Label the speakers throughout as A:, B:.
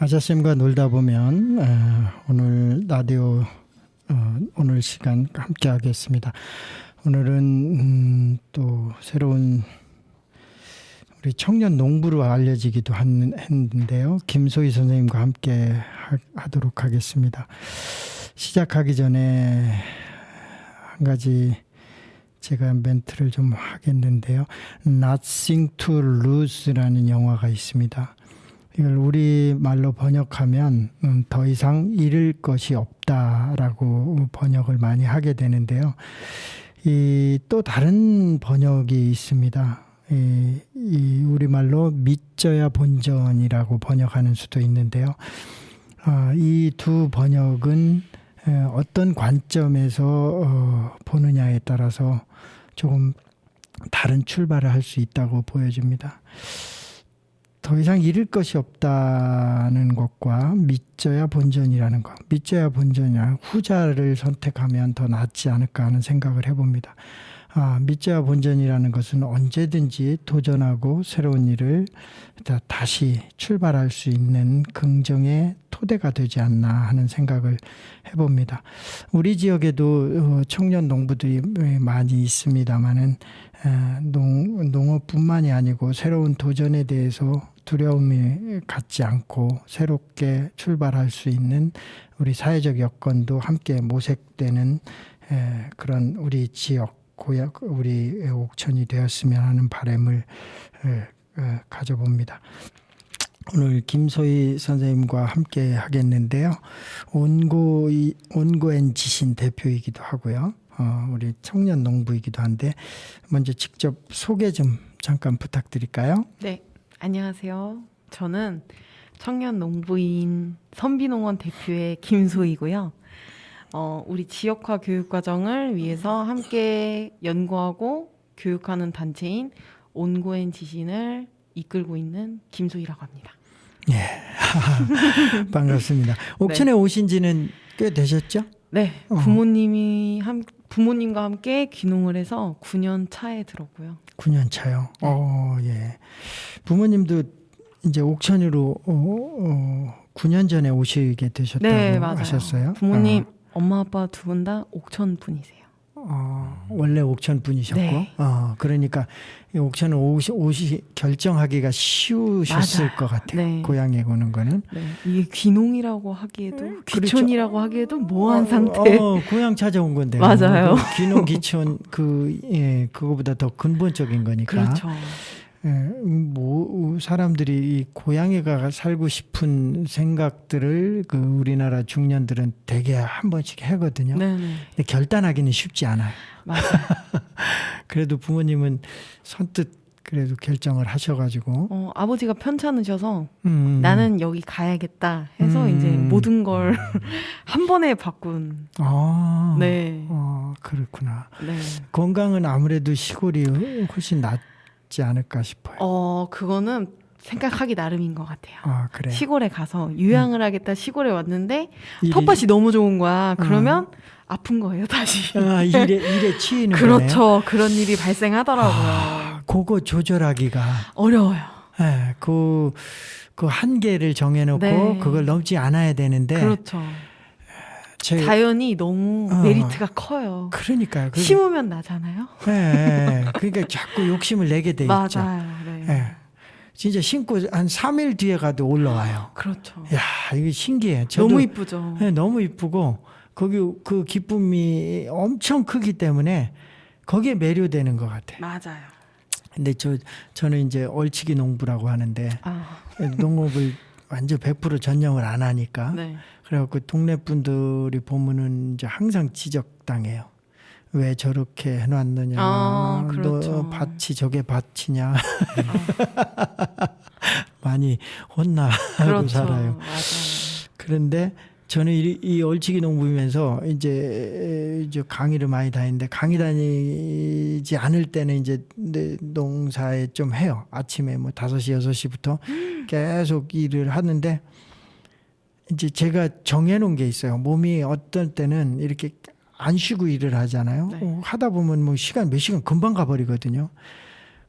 A: 아자쌤과 놀다 보면 오늘 라디오 오늘 시간 함께 하겠습니다. 오늘은 또 새로운 우리 청년 농부로 알려지기도 했는데요. 김소희 선생님과 함께 하도록 하겠습니다. 시작하기 전에 한 가지 제가 멘트를 좀 하겠는데요. Nothing to Lose라는 영화가 있습니다. 이걸 우리말로 번역하면 더 이상 잃을 것이 없다라고 번역을 많이 하게 되는데요. 또 다른 번역이 있습니다. 이 우리말로 믿져야 본전이라고 번역하는 수도 있는데요. 이 두 번역은 어떤 관점에서 보느냐에 따라서 조금 다른 출발을 할 수 있다고 보여집니다. 더 이상 잃을 것이 없다는 것과 믿져야 본전이라는 것, 믿져야 본전이야 후자를 선택하면 더 낫지 않을까 하는 생각을 해봅니다. 믿져야 본전이라는 것은 언제든지 도전하고 새로운 일을 다시 출발할 수 있는 긍정의 토대가 되지 않나 하는 생각을 해봅니다. 우리 지역에도 청년 농부들이 많이 있습니다만은 농업뿐만이 아니고 새로운 도전에 대해서 두려움이 갖지 않고 새롭게 출발할 수 있는 우리 사회적 여건도 함께 모색되는 그런 우리 지역 우리 옥천이 되었으면 하는 바람을 가져봅니다. 오늘 김소희 선생님과 함께 하겠는데요. 온고앤 지신 대표이기도 하고요. 우리 청년 농부이기도 한데 먼저 직접 소개 좀 잠깐 부탁드릴까요?
B: 네, 안녕하세요. 저는 청년 농부인 선비농원 대표의 김소희고요. 우리 지역화 교육과정을 위해서 함께 연구하고 교육하는 단체인 온고앤 지신을 이끌고 있는 김소희라고 합니다.
A: 예, 반갑습니다. 옥천에 오신 지는 꽤 되셨죠?
B: 네, 부모님과 함께 귀농을 해서 9년 차에 들었고요.
A: 9년 차요. 예. 부모님도 이제 옥천으로 9년 전에 오시게 되셨다고
B: 네, 맞아요.
A: 하셨어요?
B: 부모님, 엄마 아빠 두 분 다 옥천 분이세요.
A: 원래 옥천 분이셨고,
B: 네.
A: 그러니까 옥천을 결정하기가 쉬우셨을
B: 맞아요.
A: 것 같아요.
B: 네.
A: 고향에 오는 거는.
B: 네, 이게 귀농이라고 하기에도
A: 그렇죠.
B: 귀촌이라고 하기에도 모호한 상태.
A: 고향 찾아온 건데.
B: 맞아요.
A: 귀농 귀촌 그거보다 더 근본적인 거니까.
B: 그렇죠.
A: 사람들이 이 고향에 가 살고 싶은 생각들을 우리나라 중년들은 되게 한 번씩 하거든요.
B: 네네.
A: 근데 결단하기는 쉽지 않아요.
B: 맞아요.
A: 그래도 부모님은 선뜻 그래도 결정을 하셔가지고
B: 아버지가 편찮으셔서 나는 여기 가야겠다 해서 이제 모든 걸 한 번에 바꾼. 네.
A: 그렇구나.
B: 네.
A: 건강은 아무래도 시골이 훨씬 낫지 않을까 싶어요.
B: 그거는 생각하기 나름인 것 같아요.
A: 그래요?
B: 시골에 가서 유양을 하겠다 시골에 왔는데
A: 일이-
B: 텃밭이 너무 좋은 거야. 그러면 아픈 거예요, 다시.
A: 일에 치이는
B: 그렇죠.
A: 거네요.
B: 그런 일이 발생하더라고요.
A: 그거 조절하기가
B: 어려워요.
A: 그 한계를 정해놓고
B: 네.
A: 그걸 넘지 않아야 되는데
B: 그렇죠. 자연이 너무 메리트가 커요.
A: 그러니까요.
B: 심으면 나잖아요.
A: 그러니까 자꾸 욕심을 내게 돼 있죠.
B: 맞아요. 네.
A: 진짜 심고 한 3일 뒤에 가도 올라와요.
B: 그렇죠.
A: 야, 이게 신기해. 저도,
B: 너무 이쁘죠.
A: 너무 이쁘고 거기 그 기쁨이 엄청 크기 때문에 거기에 매료되는 것 같아요.
B: 맞아요.
A: 근데 저는 이제 얼치기 농부라고 하는데 농업을 완전 100% 전념을 안 하니까
B: 네.
A: 그래갖고 동네 분들이 보면은 이제 항상 지적당해요. 왜 저렇게 해놨느냐?
B: 그렇죠.
A: 너 밭이 저게 밭이냐? 많이 혼나고
B: 그렇죠.
A: 살아요.
B: 맞아요.
A: 그런데 저는 이 얼치기 농부이면서 이제 강의를 많이 다니는데 강의 다니지 않을 때는 이제 농사에 좀 해요. 아침에 뭐 5시, 6시부터 계속 일을 하는데 이제 제가 정해놓은 게 있어요. 몸이 어떤 때는 이렇게 안 쉬고 일을 하잖아요.
B: 네.
A: 하다 보면 뭐 몇 시간 금방 가버리거든요.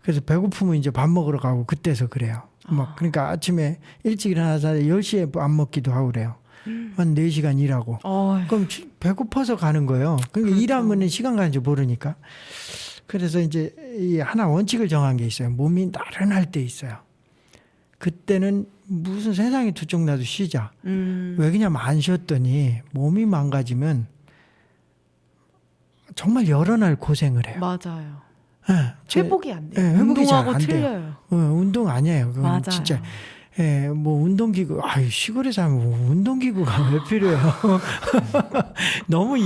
A: 그래서 배고프면 이제 밥 먹으러 가고 그때서 그래요. 막 그러니까 아침에 일찍 일어나서 10시에 밥 먹기도 하고 그래요. 한 4시간 일하고. 그럼 배고파서 가는 거예요. 그러니까
B: 그렇죠.
A: 일하면 시간 가는 줄 모르니까. 그래서 이제 이 하나 원칙을 정한 게 있어요. 몸이 나른할 때 있어요. 그때는 무슨 세상이 두쪽나도 쉬자. 왜 그냥 안 쉬었더니 몸이 망가지면 정말 여러 날 고생을 해요.
B: 맞아요.
A: 네,
B: 회복이 안 돼요.
A: 네, 회복이 잘
B: 운동하고
A: 안 돼요.
B: 틀려요.
A: 운동 아니에요. 그건
B: 맞아요.
A: 진짜. 예, 뭐 운동기구, 시골에서 하면 뭐 운동기구가 왜 필요해요? 너무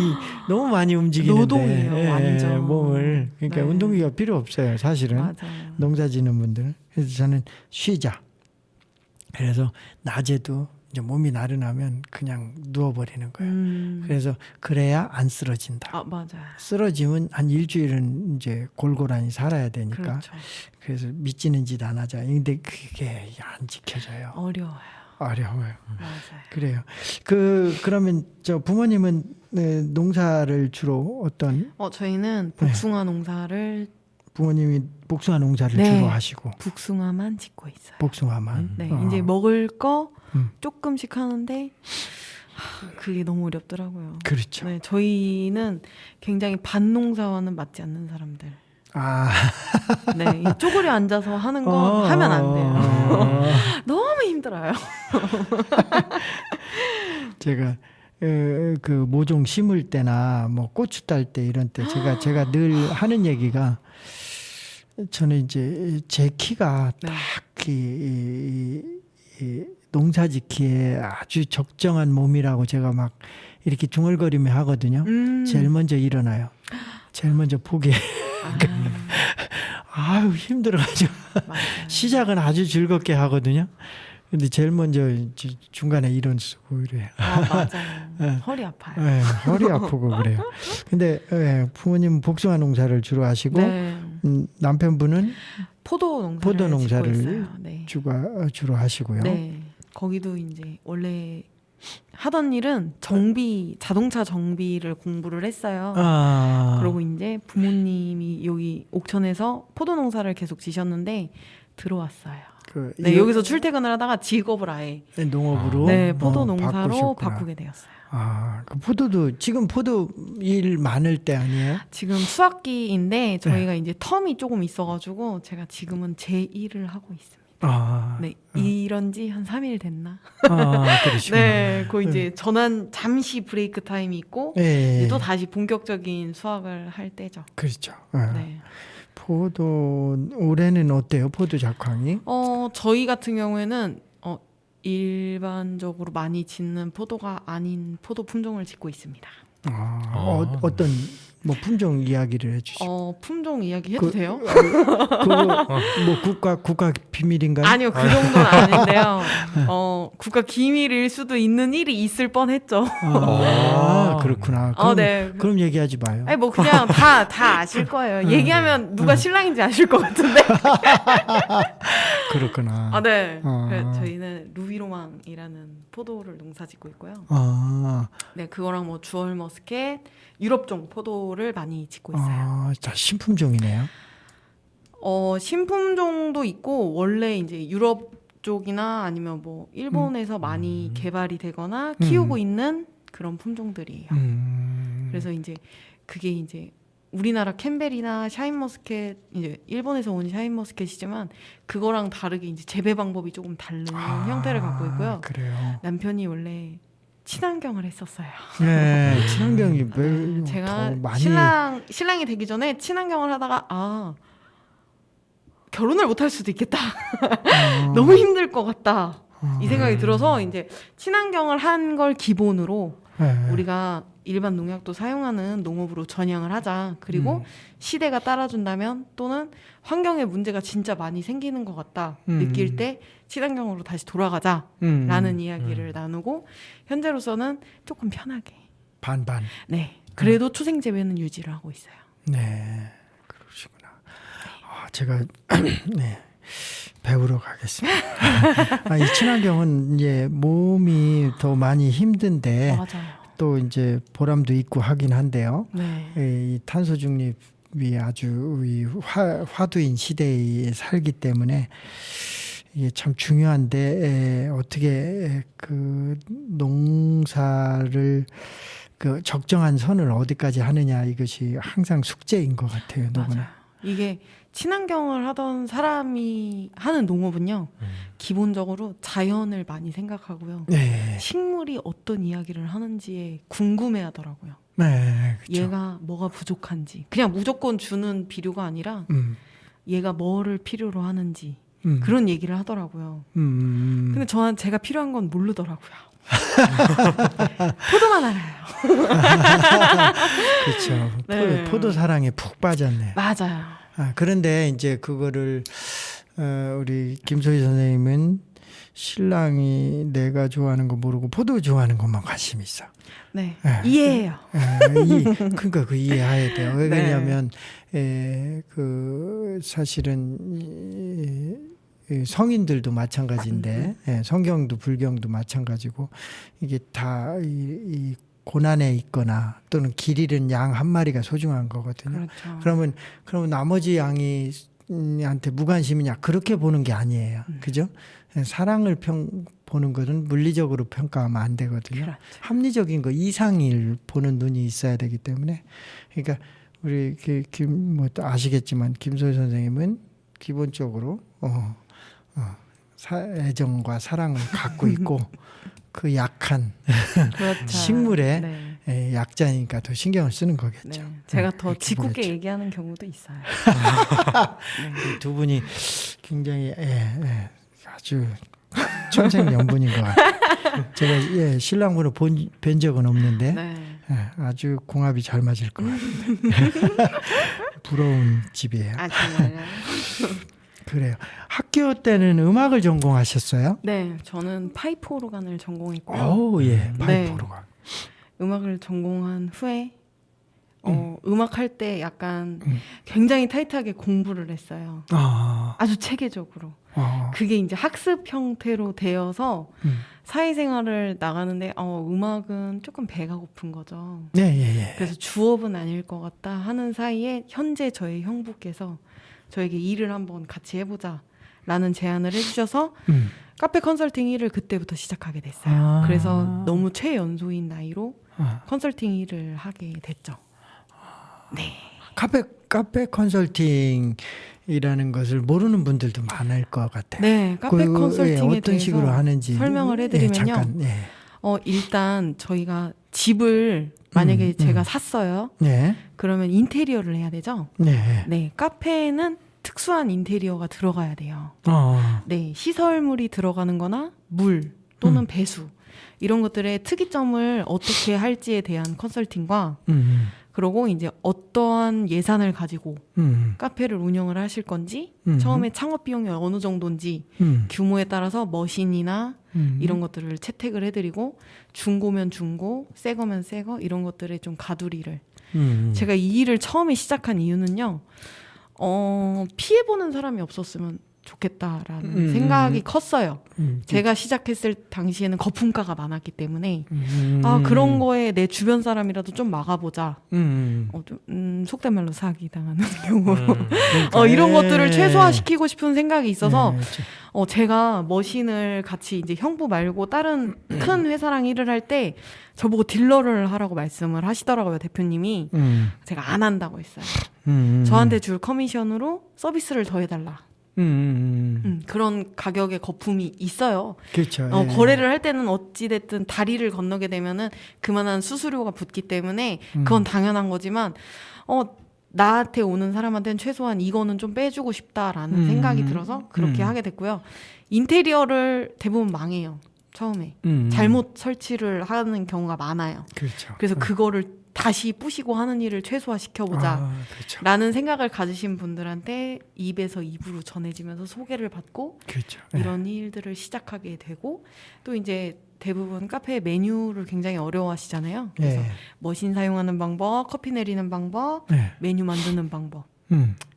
A: 많이 움직이는데
B: 노동이에요, 완전.
A: 몸을. 그러니까
B: 네.
A: 운동기구가 필요 없어요, 사실은.
B: 맞아요.
A: 농사짓는 분들. 그래서 저는 쉬자. 그래서 낮에도 이제 몸이 나른하면 그냥 누워버리는 거예요. 그래서 그래야 안 쓰러진다.
B: 맞아요.
A: 쓰러지면 한 일주일은 이제 골고루 살아야 되니까.
B: 그렇죠.
A: 그래서 믿지는 짓 안 하자. 근데 그게 안 지켜져요.
B: 어려워요.
A: 어려워요.
B: 맞아요.
A: 그래요. 그러면 저 부모님은 농사를 주로 어떤
B: 저희는 복숭아 농사를
A: 부모님이 복숭아 농사를
B: 네.
A: 주로 하시고
B: 복숭아만 짓고 있어요.
A: 복숭아만.
B: 네, 이제 먹을 거
A: 음.
B: 조금씩 하는데 그게 너무 어렵더라고요.
A: 그렇죠.
B: 네, 저희는 굉장히 밭농사와는 맞지 않는 사람들. 네, 이 쪼그려 앉아서 하는 거 하면 안 돼요. 너무 힘들어요.
A: 제가 그 모종 심을 때나 뭐 고추 딸 때 이런 때 제가 늘 하는 얘기가 저는 이제 제 키가
B: 네.
A: 딱 이 농사짓기에 아주 적정한 몸이라고 제가 막 이렇게 중얼거리며 하거든요. 제일 먼저 일어나요. 제일 먼저 포기해. 아유 힘들어가지고 시작은 아주 즐겁게 하거든요. 근데 제일 먼저 중간에 일어서고 이래요.
B: 맞아요. 허리 아파요.
A: 네, 허리 아프고 그래요. 근데 부모님은 복숭아 농사를 주로 하시고
B: 네.
A: 남편분은
B: 포도
A: 포도
B: 농사를
A: 농사를
B: 짓고 있어요. 네.
A: 주로 하시고요.
B: 네. 거기도 이제 원래 하던 일은 자동차 정비를 공부를 했어요. 그리고 이제 부모님이 여기 옥천에서 포도 농사를 계속 지셨는데 들어왔어요. 네, 여기서 출퇴근을 하다가 직업을 아예
A: 농업으로
B: 포도 농사로
A: 바꾸셨구나.
B: 바꾸게 되었어요.
A: 그 포도도 지금 포도 일 많을 때 아니에요?
B: 지금 수확기인데 저희가 이제 텀이 조금 있어가지고 제가 지금은 제 일을 하고 있습니다. 네, 이런 지 한 3일 됐나?
A: 그러시구나.
B: 네, 그 이제 전환 잠시 브레이크 타임이 있고 이제 또 다시 본격적인 수확을 할 때죠.
A: 그렇죠.
B: 네.
A: 포도 올해는 어때요? 포도 작황이?
B: 저희 같은 경우에는 일반적으로 많이 짓는 포도가 아닌 포도 품종을 짓고 있습니다.
A: 어떤 뭐 품종 이야기를 해주시죠.
B: 품종 이야기 해도 돼요?
A: 뭐 국가 비밀인가요?
B: 아니요, 그 정도는 아닌데요. 국가 기밀일 수도 있는 일이 있을 뻔했죠.
A: 그렇구나.
B: 네.
A: 그럼 얘기하지 마요.
B: 아니 뭐 그냥 다 아실 거예요. 얘기하면 누가 신랑인지 아실 것 같은데.
A: 그렇구나.
B: 네. 저희는 루비로망이라는 포도를 농사짓고 있고요. 네, 그거랑 뭐 주얼 머스켓, 유럽종 포도를 많이 짓고 있어요.
A: 다 신품종이네요.
B: 신품종도 있고 원래 이제 유럽 쪽이나 아니면 뭐 일본에서 많이 개발이 되거나 키우고 있는 그런 품종들이에요. 그래서 이제 그게 이제 우리나라 캔벨이나 샤인머스켓, 이제 일본에서 온 샤인머스켓이지만 그거랑 다르게 이제 재배 방법이 조금 다른 형태를 갖고 있고요.
A: 그래요.
B: 남편이 원래 친환경을 했었어요.
A: 네, 친환경이 왜
B: 제가
A: 더 많이
B: 신랑이 되기 전에 친환경을 하다가 결혼을 못 할 수도 있겠다. 너무 힘들 것 같다. 이 생각이 들어서 이제 친환경을 한 걸 기본으로 우리가 일반 농약도 사용하는 농업으로 전향을 하자. 그리고 시대가 따라준다면 또는 환경에 문제가 진짜 많이 생기는 것 같다 느낄 때 친환경으로 다시 돌아가자라는 이야기를 나누고 현재로서는 조금 편하게
A: 반반.
B: 네, 그래도 초생 재배는 유지를 하고 있어요.
A: 네, 그러시구나. 제가 네. 배우러 가겠습니다. 이 친환경은 이제 몸이 더 많이 힘든데
B: 맞아요.
A: 또 이제 보람도 있고 하긴 한데요.
B: 네.
A: 이 탄소 중립 농업이 아주 이 화두인 시대에 살기 때문에 이게 참 중요한데 어떻게 그 농사를 그 적정한 선을 어디까지 하느냐 이것이 항상 숙제인 것 같아요. 누구나.
B: 맞아요. 이게 친환경을 하던 사람이 하는 농업은요, 기본적으로 자연을 많이 생각하고요.
A: 네,
B: 식물이 어떤 이야기를 하는지에 궁금해하더라고요.
A: 네, 그렇죠.
B: 얘가 뭐가 부족한지, 그냥 무조건 주는 비료가 아니라 얘가 뭐를 필요로 하는지 그런 얘기를 하더라고요. 근데 제가 필요한 건 모르더라고요. 포도만 알아요.
A: 그렇죠.
B: 네.
A: 포도 사랑에 푹 빠졌네.
B: 맞아요.
A: 그런데 이제 그거를 우리 김소희 선생님은 신랑이 내가 좋아하는 거 모르고 포도 좋아하는 것만 관심 있어.
B: 네,
A: 네.
B: 이해해요.
A: 그러니까 그 이해해야 돼요. 왜
B: 네.
A: 그러냐면 그 사실은 이 성인들도 마찬가지인데 성경도 불경도 마찬가지고 이게 다 이 고난에 있거나 또는 길 잃은 양 한 마리가 소중한 거거든요.
B: 그렇죠.
A: 그러면 나머지 양이 한테 무관심이냐 그렇게 보는 게 아니에요. 그죠? 사랑을 보는 것은 물리적으로 평가하면 안 되거든요.
B: 그렇죠.
A: 합리적인 거 이상을 보는 눈이 있어야 되기 때문에 그러니까 우리 뭐 또 아시겠지만 김소희 선생님은 기본적으로 애정과 사랑을 갖고 있고 그 약한
B: 그렇죠.
A: 식물의
B: 네.
A: 약자니까 더 신경을 쓰는 거겠죠.
B: 네. 제가 더
A: 그렇게
B: 짓궂게
A: 보겠죠.
B: 얘기하는 경우도 있어요.
A: 두 분이 굉장히 아주 천생연분인 것 같아요. 제가 신랑분을 뵌 적은 없는데
B: 네.
A: 아주 궁합이 잘 맞을 것 같아요. 부러운 집이에요.
B: 아, 정말요?
A: 그래요. 학교 때는 음악을 전공하셨어요?
B: 네, 저는 파이프 오르간을 전공했고요.
A: 오, 예,
B: 네.
A: 파이프 오르간.
B: 음악을 전공한 후에 음악 할 때 약간 굉장히 타이트하게 공부를 했어요. 아주 체계적으로. 그게 이제 학습 형태로 되어서 사회생활을 나가는데 음악은 조금 배가 고픈 거죠.
A: 네, 예, 예.
B: 그래서 주업은 아닐 것 같다 하는 사이에 현재 저희 형부께서 저에게 일을 한번 같이 해보자 라는 제안을 해주셔서 카페 컨설팅 일을 그때부터 시작하게 됐어요. 그래서 너무 최연소인 나이로 컨설팅 일을 하게 됐죠. 네.
A: 카페 컨설팅이라는 것을 모르는 분들도 많을 것 같아요.
B: 네, 카페 컨설팅에
A: 어떤
B: 대해서
A: 식으로 하는지
B: 설명을 해드리면요.
A: 잠깐.
B: 일단 저희가 집을 만약에 제가 샀어요.
A: 네.
B: 그러면 인테리어를 해야 되죠.
A: 네.
B: 네, 카페에는 특수한 인테리어가 들어가야 돼요. 네, 시설물이 들어가는 거나 물 또는 배수 이런 것들의 특이점을 어떻게 할지에 대한 컨설팅과 그리고 이제 어떠한 예산을 가지고 카페를 운영을 하실 건지 처음에 창업 비용이 어느 정도인지 규모에 따라서 머신이나 이런 것들을 채택을 해드리고 중고면 중고, 새 거면 새 거 이런 것들의 좀 가두리를 제가 이 일을 처음에 시작한 이유는요. 피해보는 사람이 없었으면 좋겠다라는 생각이 컸어요. 제가 시작했을 당시에는 거품가가 많았기 때문에 그런 거에 내 주변 사람이라도 좀 막아보자. 속된 말로 사기당하는 경우 이런 것들을 최소화시키고 싶은 생각이 있어서 제가 머신을 같이 이제 형부 말고 다른 큰 회사랑 일을 할 때 저보고 딜러를 하라고 말씀을 하시더라고요, 대표님이. 제가 안 한다고 했어요. 저한테 줄 커미션으로 서비스를 더 해달라. 그런 가격의 거품이 있어요.
A: 그렇죠.
B: 거래를 할 때는 어찌됐든 다리를 건너게 되면은 그만한 수수료가 붙기 때문에 그건 당연한 거지만 나한테 오는 사람한테는 최소한 이거는 좀 빼주고 싶다라는 생각이 들어서 그렇게 하게 됐고요. 인테리어를 대부분 망해요. 처음에 잘못 설치를 하는 경우가 많아요.
A: 그렇죠.
B: 그래서 그거를 다시 부시고 하는 일을 최소화시켜보자
A: 그렇죠.
B: 라는 생각을 가지신 분들한테 입에서 입으로 전해지면서 소개를 받고
A: 그렇죠.
B: 이런 일들을 시작하게 되고 또 이제 대부분 카페 메뉴를 굉장히 어려워하시잖아요. 그래서 머신 사용하는 방법, 커피 내리는 방법, 메뉴 만드는 방법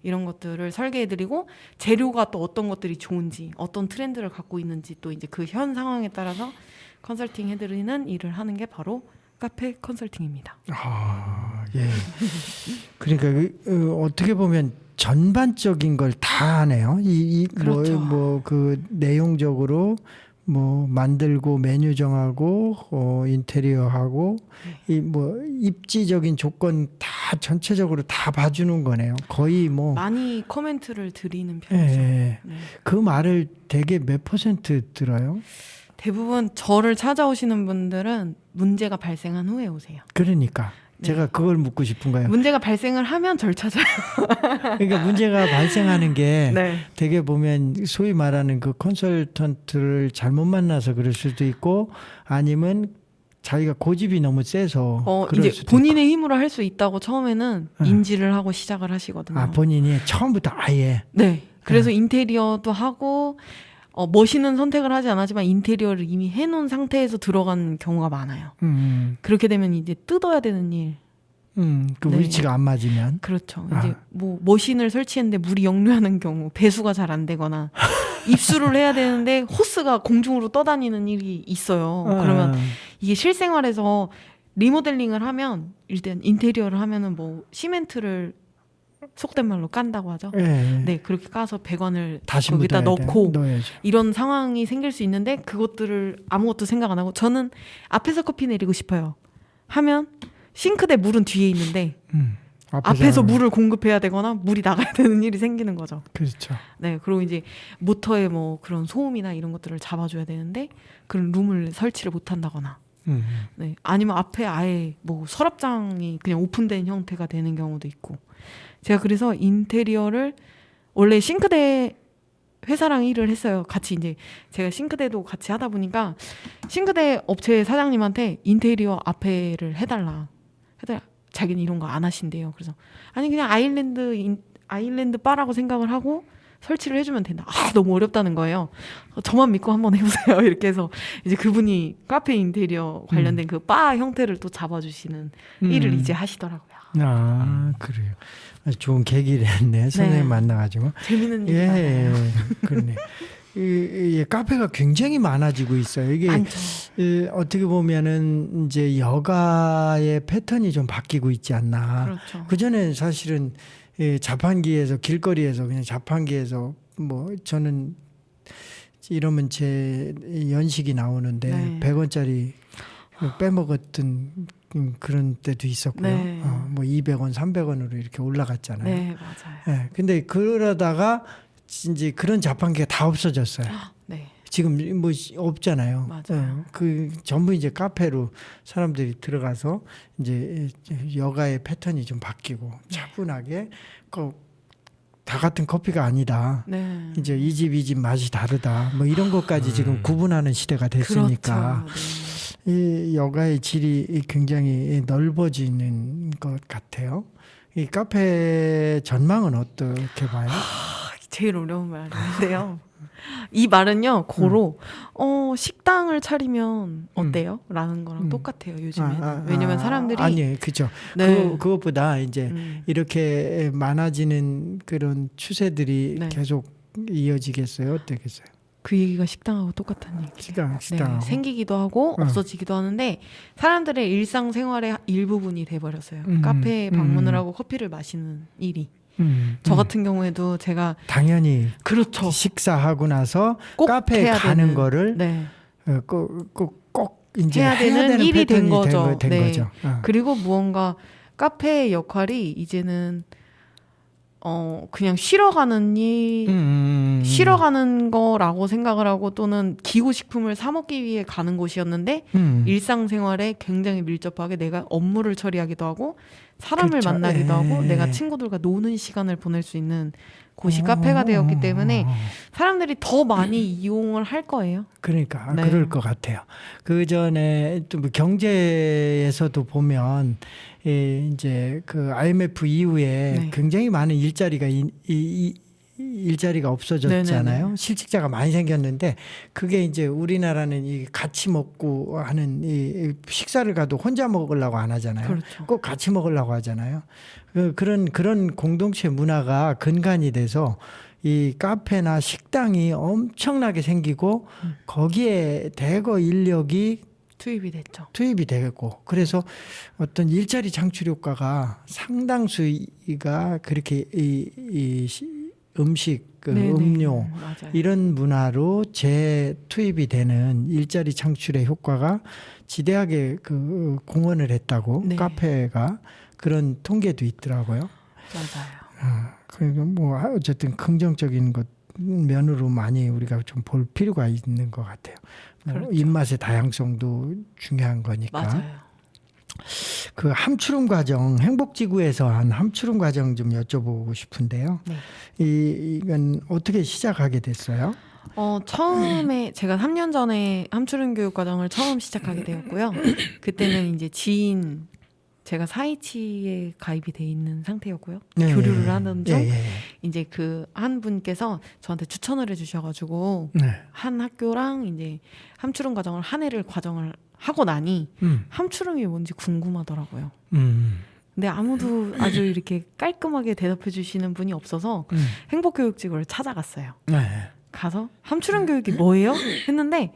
B: 이런 것들을 설계해드리고 재료가 또 어떤 것들이 좋은지 어떤 트렌드를 갖고 있는지 또 이제 그 현 상황에 따라서 컨설팅 해드리는 일을 하는 게 바로 카페 컨설팅입니다.
A: 아, 예. 그러니까 어떻게 보면 전반적인 걸 다 하네요.
B: 그렇죠.
A: 그 내용적으로 뭐 만들고 메뉴 정하고 인테리어하고 이 뭐 입지적인 조건 다 전체적으로 다 봐주는 거네요. 거의 뭐
B: 많이 코멘트를 드리는
A: 예,
B: 편이죠.
A: 예.
B: 네.
A: 그 말을 되게 몇 퍼센트 들어요?
B: 대부분 저를 찾아오시는 분들은 문제가 발생한 후에 오세요.
A: 그러니까
B: 네.
A: 제가 그걸 묻고 싶은 거예요.
B: 문제가 발생을 하면 절 찾아요.
A: 그러니까 문제가 발생하는 게
B: 네.
A: 되게 보면 소위 말하는 그 컨설턴트를 잘못 만나서 그럴 수도 있고 아니면 자기가 고집이 너무 세서 그럴
B: 이제
A: 수도
B: 본인의 힘으로 할 수 있다고 처음에는
A: 네.
B: 인지를 하고 시작을 하시거든요.
A: 있고. 본인이 처음부터 아예
B: 네. 그래서 인테리어도 하고 멋있는 선택을 하지 않았지만 인테리어를 이미 해놓은 상태에서 들어간 경우가 많아요. 그렇게 되면 이제 뜯어야 되는 일.
A: 그
B: 네.
A: 위치가 안 맞으면
B: 그렇죠. 이제 뭐 머신을 설치했는데 물이 역류하는 경우, 배수가 잘 안 되거나 입수를 해야 되는데 호스가 공중으로 떠다니는 일이 있어요. 그러면 이게 실생활에서 리모델링을 하면 일단 인테리어를 하면은 뭐 시멘트를 속된 말로 깐다고 하죠.
A: 예.
B: 네, 그렇게 까서 배관을
A: 다시
B: 거기다
A: 묻어야 돼.
B: 넣고
A: 넣어야죠.
B: 이런 상황이 생길 수 있는데 그것들을 아무것도 생각 안 하고 저는 앞에서 커피 내리고 싶어요. 하면 싱크대 물은 뒤에 있는데 앞에서 물을 공급해야 되거나 물이 나가야 되는 일이 생기는 거죠.
A: 그렇죠.
B: 네, 그리고 이제 모터에 뭐 그런 소음이나 이런 것들을 잡아줘야 되는데 그런 룸을 설치를 못 한다거나, 네, 아니면 앞에 아예 뭐 서랍장이 그냥 오픈된 형태가 되는 경우도 있고. 제가 그래서 인테리어를 원래 싱크대 회사랑 일을 했어요. 같이 이제 제가 싱크대도 같이 하다 보니까 싱크대 업체 사장님한테 인테리어 앞에를 해달라. 자기는 이런 거 안 하신대요. 그래서 아니 그냥 아일랜드 바라고 생각을 하고 설치를 해주면 된다. 너무 어렵다는 거예요. 저만 믿고 한번 해보세요. 이렇게 해서 이제 그분이 카페 인테리어 관련된 그 바 형태를 또 잡아주시는 일을 이제 하시더라고요.
A: 아, 그래요. 아주 좋은 계기를 했네. 선생님
B: 네.
A: 만나가지고.
B: 재밌는 일이
A: 예,
B: 많아요.
A: 그러네. 이 카페가 굉장히 많아지고 있어요. 이게
B: 많죠.
A: 어떻게 보면은 이제 여가의 패턴이 좀 바뀌고 있지 않나.
B: 그렇죠.
A: 그 전에 사실은 자판기에서 길거리에서 그냥 자판기에서 뭐 저는 이러면 제 연식이 나오는데
B: 네.
A: 100원짜리 빼먹었던 그런 때도 있었고요.
B: 네.
A: 뭐 200원, 300원으로 이렇게 올라갔잖아요.
B: 네, 맞아요.
A: 예, 근데 그러다가 이제 그런 자판기가 다 없어졌어요.
B: 네.
A: 지금 뭐 없잖아요.
B: 맞아요.
A: 그 전부 이제 카페로 사람들이 들어가서 이제 여가의 패턴이 좀 바뀌고 차분하게 다 같은 커피가 아니다.
B: 네.
A: 이제 이 집 맛이 다르다. 뭐 이런 것까지 지금 구분하는 시대가 됐으니까
B: 그렇죠.
A: 이 여가의 질이 굉장히 넓어지는 것 같아요. 이 카페 전망은 어떻게 봐요?
B: 제일 어려운 말인데요. 이 말은요, 고로 식당을 차리면 어때요? 라는 거랑 똑같아요, 요즘에는. 왜냐면 사람들이
A: 아니, 그죠.
B: 네.
A: 그것보다 이제 이렇게 많아지는 그런 추세들이
B: 네.
A: 계속 이어지겠어요? 어떻겠어요?
B: 그 얘기가 식당하고 똑같은 얘기예요.
A: 식당하고.
B: 생기기도 하고 없어지기도 하는데 사람들의 일상생활의 일부분이 돼버렸어요. 카페에 방문을 하고 커피를 마시는 일이. 저 같은 경우에도 제가
A: 당연히
B: 그렇죠.
A: 식사하고 나서
B: 꼭
A: 카페에
B: 해야
A: 가는
B: 되는,
A: 거를
B: 네.
A: 꼭 이제
B: 해야 되는 일이 된
A: 패턴이
B: 거죠.
A: 된
B: 네.
A: 거죠.
B: 그리고 무언가 카페의 역할이 이제는 그냥 쉬러 가는 쉬러 가는 거라고 생각을 하고 또는 기호식품을 사 먹기 위해 가는 곳이었는데 일상생활에 굉장히 밀접하게 내가 업무를 처리하기도 하고 사람을
A: 그렇죠.
B: 만나기도 하고 내가 친구들과 노는 시간을 보낼 수 있는 곳이 카페가 되었기 때문에 사람들이 더 많이 이용을 할 거예요.
A: 그러니까
B: 네.
A: 그럴 것 같아요. 그 전에 또 뭐 경제에서도 보면 이제 그 IMF 이후에
B: 네.
A: 굉장히 많은 일자리가 없어졌잖아요.
B: 네네네.
A: 실직자가 많이 생겼는데 그게 이제 우리나라는 이 같이 먹고 하는 이 식사를 가도 혼자 먹으려고 안 하잖아요.
B: 그렇죠.
A: 꼭 같이 먹으려고 하잖아요. 그런 공동체 문화가 근간이 돼서 이 카페나 식당이 엄청나게 생기고 거기에 대거 인력이
B: 투입이 됐죠.
A: 투입이 되고 그래서 어떤 일자리 창출 효과가 상당수가 그렇게 음식,
B: 네네.
A: 음료
B: 맞아요.
A: 이런 문화로 재투입이 되는 일자리 창출의 효과가 지대하게 그 공헌을 했다고
B: 네.
A: 카페가 그런 통계도 있더라고요.
B: 맞아요.
A: 그러니까 뭐 어쨌든 긍정적인 것 면으로 많이 우리가 좀 볼 필요가 있는 것 같아요. 뭐
B: 그렇죠.
A: 입맛의 다양성도 중요한 거니까.
B: 맞아요.
A: 그 함추름 과정, 행복지구에서 한 함추름 과정 좀 여쭤보고 싶은데요.
B: 네.
A: 이건 어떻게 시작하게 됐어요?
B: 처음에 제가 3년 전에 함추름 교육 과정을 처음 시작하게 되었고요. 그때는 이제 지인 제가 사이치에 가입이 돼 있는 상태였고요.
A: 네.
B: 교류를 하는 중
A: 예, 예.
B: 이제 그 한 분께서 저한테 추천을 해주셔가지고
A: 네.
B: 한 학교랑 이제 함추름 과정을 한 해를 과정을 하고 나니 함추름이 뭔지 궁금하더라고요. 근데 아무도 아주 이렇게 깔끔하게 대답해 주시는 분이 없어서 행복교육직을 찾아갔어요.
A: 네.
B: 가서 함추름 교육이 뭐예요? 했는데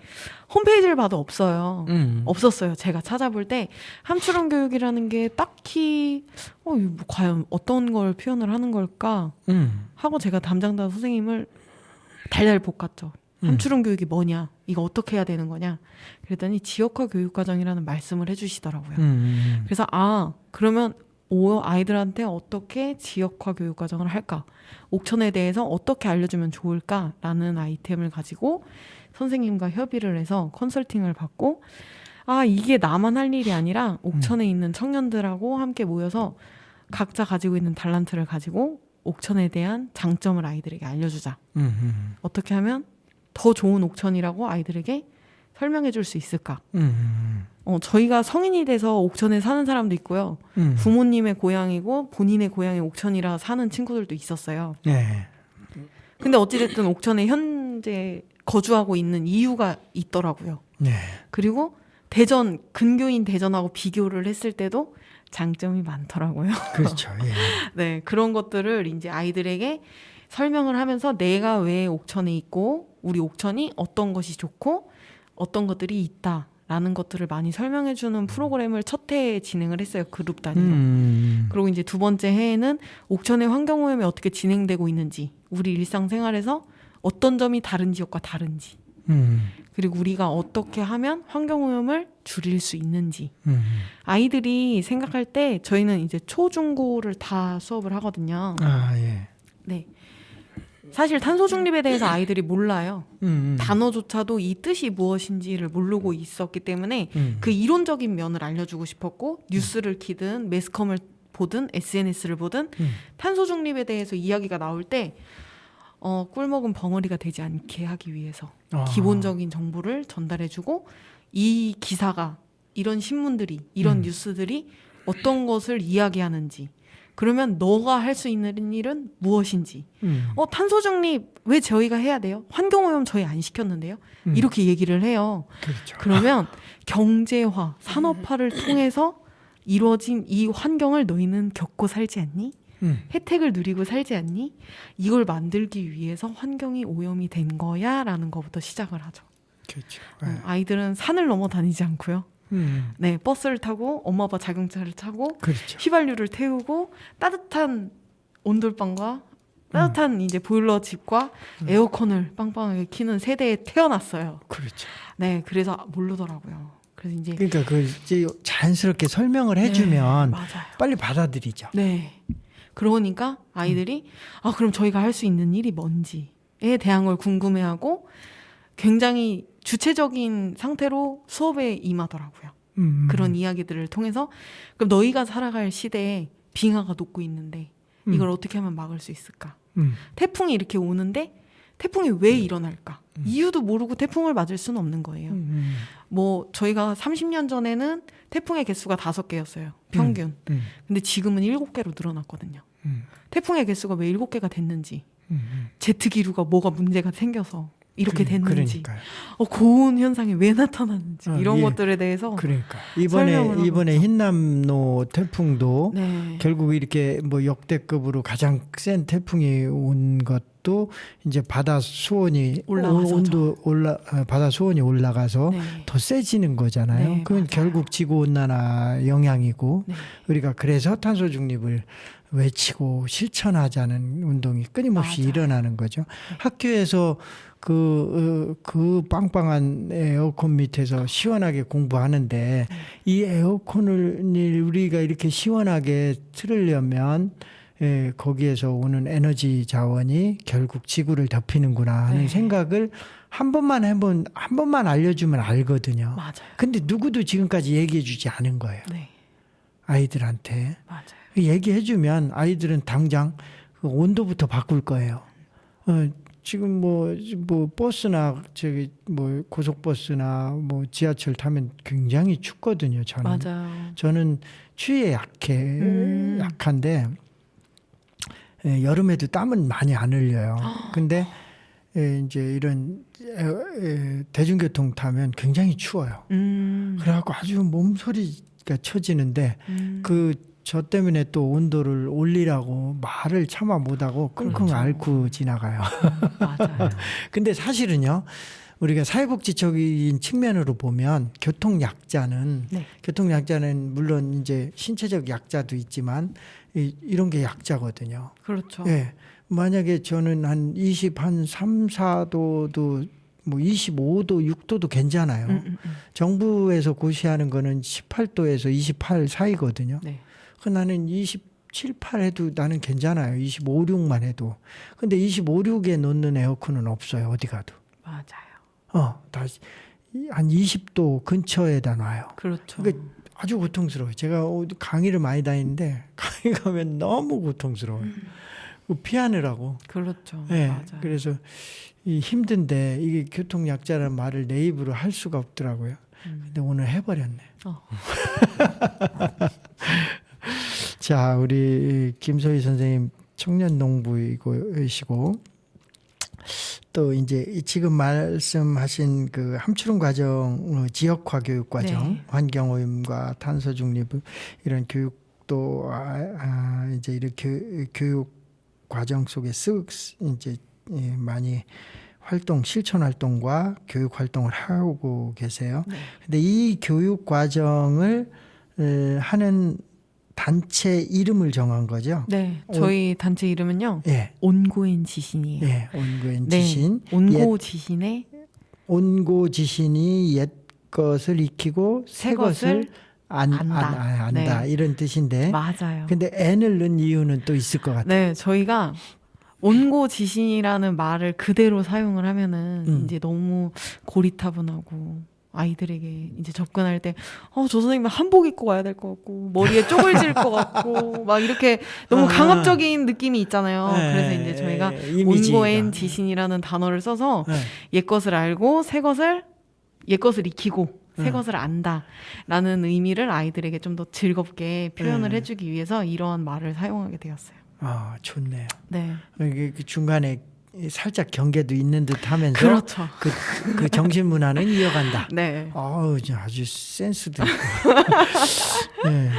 B: 홈페이지를 봐도 없어요. 없었어요. 제가 찾아볼 때 함추름 교육이라는 게 딱히 이거 뭐 과연 어떤 걸 표현을 하는 걸까 하고 제가 담당자 선생님을 달달 볶았죠. 함추름 교육이 뭐냐? 이거 어떻게 해야 되는 거냐? 그랬더니 지역화 교육과정이라는 말씀을 해주시더라고요. 그래서 그러면 아이들한테 어떻게 지역화 교육과정을 할까? 옥천에 대해서 어떻게 알려주면 좋을까라는 아이템을 가지고 선생님과 협의를 해서 컨설팅을 받고 이게 나만 할 일이 아니라 옥천에 있는 청년들하고 함께 모여서 각자 가지고 있는 달란트를 가지고 옥천에 대한 장점을 아이들에게 알려주자. 어떻게 하면 더 좋은 옥천이라고 아이들에게 설명해 줄 수 있을까? 저희가 성인이 돼서 옥천에 사는 사람도 있고요. 부모님의 고향이고 본인의 고향이 옥천이라 사는 친구들도 있었어요.
A: 네.
B: 근데 어찌됐든 옥천에 현재 거주하고 있는 이유가 있더라고요.
A: 네.
B: 그리고 근교인 대전하고 비교를 했을 때도 장점이 많더라고요.
A: 그렇죠. 예.
B: 네, 그런 것들을 이제 아이들에게 설명을 하면서 내가 왜 옥천에 있고 우리 옥천이 어떤 것이 좋고 어떤 것들이 있다라는 것들을 많이 설명해주는 프로그램을 첫 해에 진행을 했어요. 그룹 단위로. 그리고 이제 두 번째 해에는 옥천의 환경오염이 어떻게 진행되고 있는지, 우리 일상생활에서 어떤 점이 다른 지역과 다른지, 그리고 우리가 어떻게 하면 환경오염을 줄일 수 있는지. 아이들이 생각할 때 저희는 이제 초, 중, 고를 다 수업을 하거든요.
A: 예.
B: 네. 사실 탄소 중립에 대해서 아이들이 몰라요. 단어조차도 이 뜻이 무엇인지를 모르고 있었기 때문에 그 이론적인 면을 알려주고 싶었고 뉴스를 키든 매스컴을 보든 SNS를 보든 탄소 중립에 대해서 이야기가 나올 때 꿀먹은 벙어리가 되지 않게 하기 위해서 기본적인 정보를 전달해주고 이 기사가 이런 신문들이 이런 뉴스들이 어떤 것을 이야기하는지 그러면 너가 할 수 있는 일은 무엇인지 탄소 중립 왜 저희가 해야 돼요? 환경오염 저희 안 시켰는데요? 이렇게 얘기를 해요.
A: 그렇죠.
B: 그러면 경제화, 산업화를 통해서 이루어진 이 환경을 너희는 겪고 살지 않니? 혜택을 누리고 살지 않니? 이걸 만들기 위해서 환경이 오염이 된 거야 라는 것부터 시작을 하죠.
A: 그렇죠.
B: 아이들은 산을 넘어 다니지 않고요. 네, 버스를 타고 엄마 아빠 자동차를 타고
A: 그렇죠.
B: 휘발유를 태우고 따뜻한 온돌방과 따뜻한 이제 보일러 집과 에어컨을 빵빵하게 키는 세대에 태어났어요.
A: 그렇죠.
B: 네, 그래서 모르더라고요. 그래서 이제
A: 그러니까 그 이제 자연스럽게 설명을 해주면
B: 맞아요.
A: 빨리 받아들이죠.
B: 네. 그러니까 아이들이 그럼 저희가 할 수 있는 일이 뭔지에 대한 걸 궁금해하고 굉장히 주체적인 상태로 수업에 임하더라고요. 그런 이야기들을 통해서 그럼 너희가 살아갈 시대에 빙하가 녹고 있는데 이걸 어떻게 하면 막을 수 있을까? 태풍이 이렇게 오는데 태풍이 왜 일어날까? 이유도 모르고 태풍을 맞을 수는 없는 거예요. 뭐 저희가 30년 전에는 태풍의 개수가 5개였어요. 평균. 근데 지금은 7개로 늘어났거든요. 태풍의 개수가 왜 7개가 됐는지 제트기류가 뭐가 문제가 생겨서 이렇게 됐는지
A: 그러니까요.
B: 고온 현상이 왜 나타나는지 이런 것들에 대해서
A: 그러니까
B: 설명을
A: 이번에
B: 하고
A: 흰남노 태풍도
B: 네.
A: 결국 이렇게 뭐 역대급으로 가장 센 태풍이 온 것 또 이제 바다 수온이
B: 올라가서죠.
A: 바다 수온이 올라가서
B: 네.
A: 더 세지는 거잖아요.
B: 네,
A: 그건
B: 맞아요.
A: 결국 지구 온난화 영향이고
B: 네.
A: 우리가 그래서 탄소 중립을 외치고 실천하자는 운동이 끊임없이
B: 맞아요.
A: 일어나는 거죠.
B: 네.
A: 학교에서 그 빵빵한 에어컨 밑에서 시원하게 공부하는데 이 에어컨을 우리가 이렇게 시원하게 틀으려면 거기에서 오는 에너지 자원이 결국 지구를 덮이는구나 하는
B: 네.
A: 생각을 한 번만 알려주면 알거든요.
B: 맞아요.
A: 근데 누구도 지금까지 얘기해주지 않은 거예요.
B: 네.
A: 아이들한테.
B: 맞아요.
A: 얘기해주면 아이들은 당장 그 온도부터 바꿀 거예요. 지금 뭐 버스나 뭐 고속버스나 뭐 지하철 타면 굉장히 춥거든요.
B: 맞아요.
A: 저는 추위에 약한데 여름에도 땀은 많이 안 흘려요. 근데 이제 이런 대중교통 타면 굉장히 추워요. 그래갖고 아주 몸소리가 쳐지는데 저 때문에 또 온도를 올리라고 말을 차마 못하고 끙끙
B: 그렇죠.
A: 앓고 지나가요.
B: 맞아요.
A: 근데 사실은요, 우리가 사회복지적인 측면으로 보면 교통약자는 물론 이제 신체적 약자도 있지만 이런 게 약자거든요.
B: 그렇죠.
A: 예. 만약에 저는 한 3, 4도도 뭐 25도, 6도도 괜찮아요. 정부에서 고시하는 거는 18도에서 28 사이거든요.
B: 네.
A: 그 나는 27, 8 해도 나는 괜찮아요. 25, 6만 해도. 근데 25, 6에 놓는 에어컨은 없어요. 어디 가도.
B: 맞아요.
A: 다 한 20도 근처에다 놔요.
B: 그렇죠.
A: 그러니까 아주 고통스러워요. 제가 강의를 많이 다니는데 강의 가면 너무 고통스러워요. 피하느라고.
B: 그렇죠.
A: 네,
B: 맞아요.
A: 그래서 힘든데 이게 교통약자라는 말을 내 입으로 할 수가 없더라고요. 근데 오늘 해버렸네. 자, 우리 김소희 선생님 청년농부이시고 또 이제 지금 말씀하신 그 함추름 과정, 지역화 교육 과정,
B: 네.
A: 환경오염과 탄소 중립 이런 교육도 이제 이렇게 교육 과정 속에 이제 많이 실천 활동과 교육 활동을 하고 계세요.
B: 네.
A: 근데 이 교육 과정을 하는 단체 이름을 정한 거죠.
B: 네. 저희 단체 이름은요.
A: 예.
B: 온고엔 지신이에요.
A: 예, 온고엔
B: 네.
A: 지신.
B: 온고 지신의
A: 온고 지신이 옛 것을 익히고 새 것을 안다.
B: 네.
A: 이런 뜻인데.
B: 맞아요.
A: 근데 N을 넣은 이유는 또 있을 것 같아요.
B: 네, 저희가 온고 지신이라는 말을 그대로 사용을 하면은 이제 너무 고리타분하고 아이들에게 이제 접근할 때, 저 선생님은 한복 입고 와야 될 것 같고, 머리에 쪽을 질 것 같고, 막 이렇게 너무 강압적인 느낌이 있잖아요.
A: 네,
B: 그래서 이제 저희가
A: 이미지가.
B: 온고엔 지신이라는 단어를 써서
A: 네.
B: 옛 것을 알고 옛 것을 익히고 새 것을 안다라는 의미를 아이들에게 좀 더 즐겁게 표현을 해주기 위해서 이러한 말을 사용하게 되었어요.
A: 좋네요.
B: 네.
A: 그 중간에 살짝 경계도 있는 듯 하면서
B: 그렇죠.
A: 그 정신 문화는 이어간다.
B: 네.
A: 아주 센스도 있고. 네.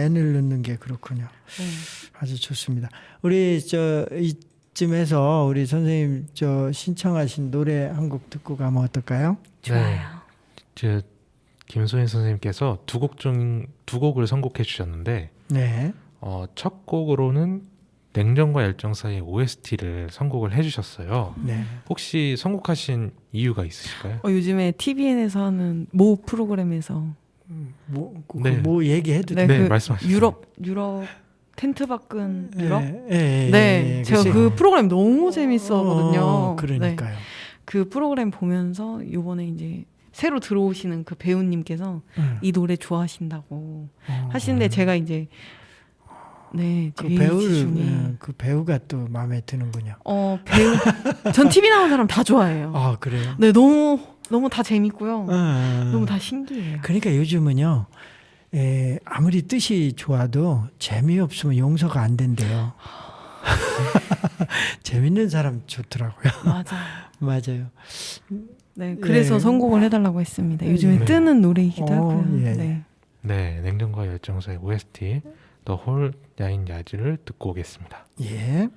A: N을 넣는 게 그렇군요.
B: 네.
A: 아주 좋습니다. 우리 이쯤에서 우리 선생님 신청하신 노래 한 곡 듣고 가면 어떨까요?
B: 좋아요.
C: 김소연 선생님께서 두 곡을 선곡해 주셨는데
A: 네.
C: 첫 곡으로는 냉정과 열정 사이의 OST를 선곡을 해주셨어요.
A: 네.
C: 혹시 선곡하신 이유가 있으실까요?
B: 요즘에 TVN에서 하는 모 프로그램에서
A: 뭐 얘기해도
B: 네,
C: 네,
B: 그
C: 말씀하시죠.
B: 유럽 텐트 밖은 유럽?
A: 네.
B: 제가 그 프로그램 너무 재밌었거든요.
A: 그러니까요.
B: 네. 그 프로그램 보면서 요번에 이제 새로 들어오시는 그 배우님께서 이 노래 좋아하신다고 하시는데 제가 이제
A: 그 배우가 또 마음에 드는군요.
B: 전 TV 나온 사람 다 좋아해요.
A: 그래요?
B: 네, 너무 다 재밌고요. 너무 다 신기해요.
A: 그러니까 요즘은요, 아무리 뜻이 좋아도 재미없으면 용서가 안 된대요. 재밌는 사람 좋더라고요. 맞아요.
B: 네, 그래서 선곡을 해달라고 했습니다. 요즘에 뜨는 노래이기도 하고요.
A: 예.
C: 네, 냉정과 열정 사이의 OST The Whole Nine Yards를 듣고 오겠습니다.
A: 예.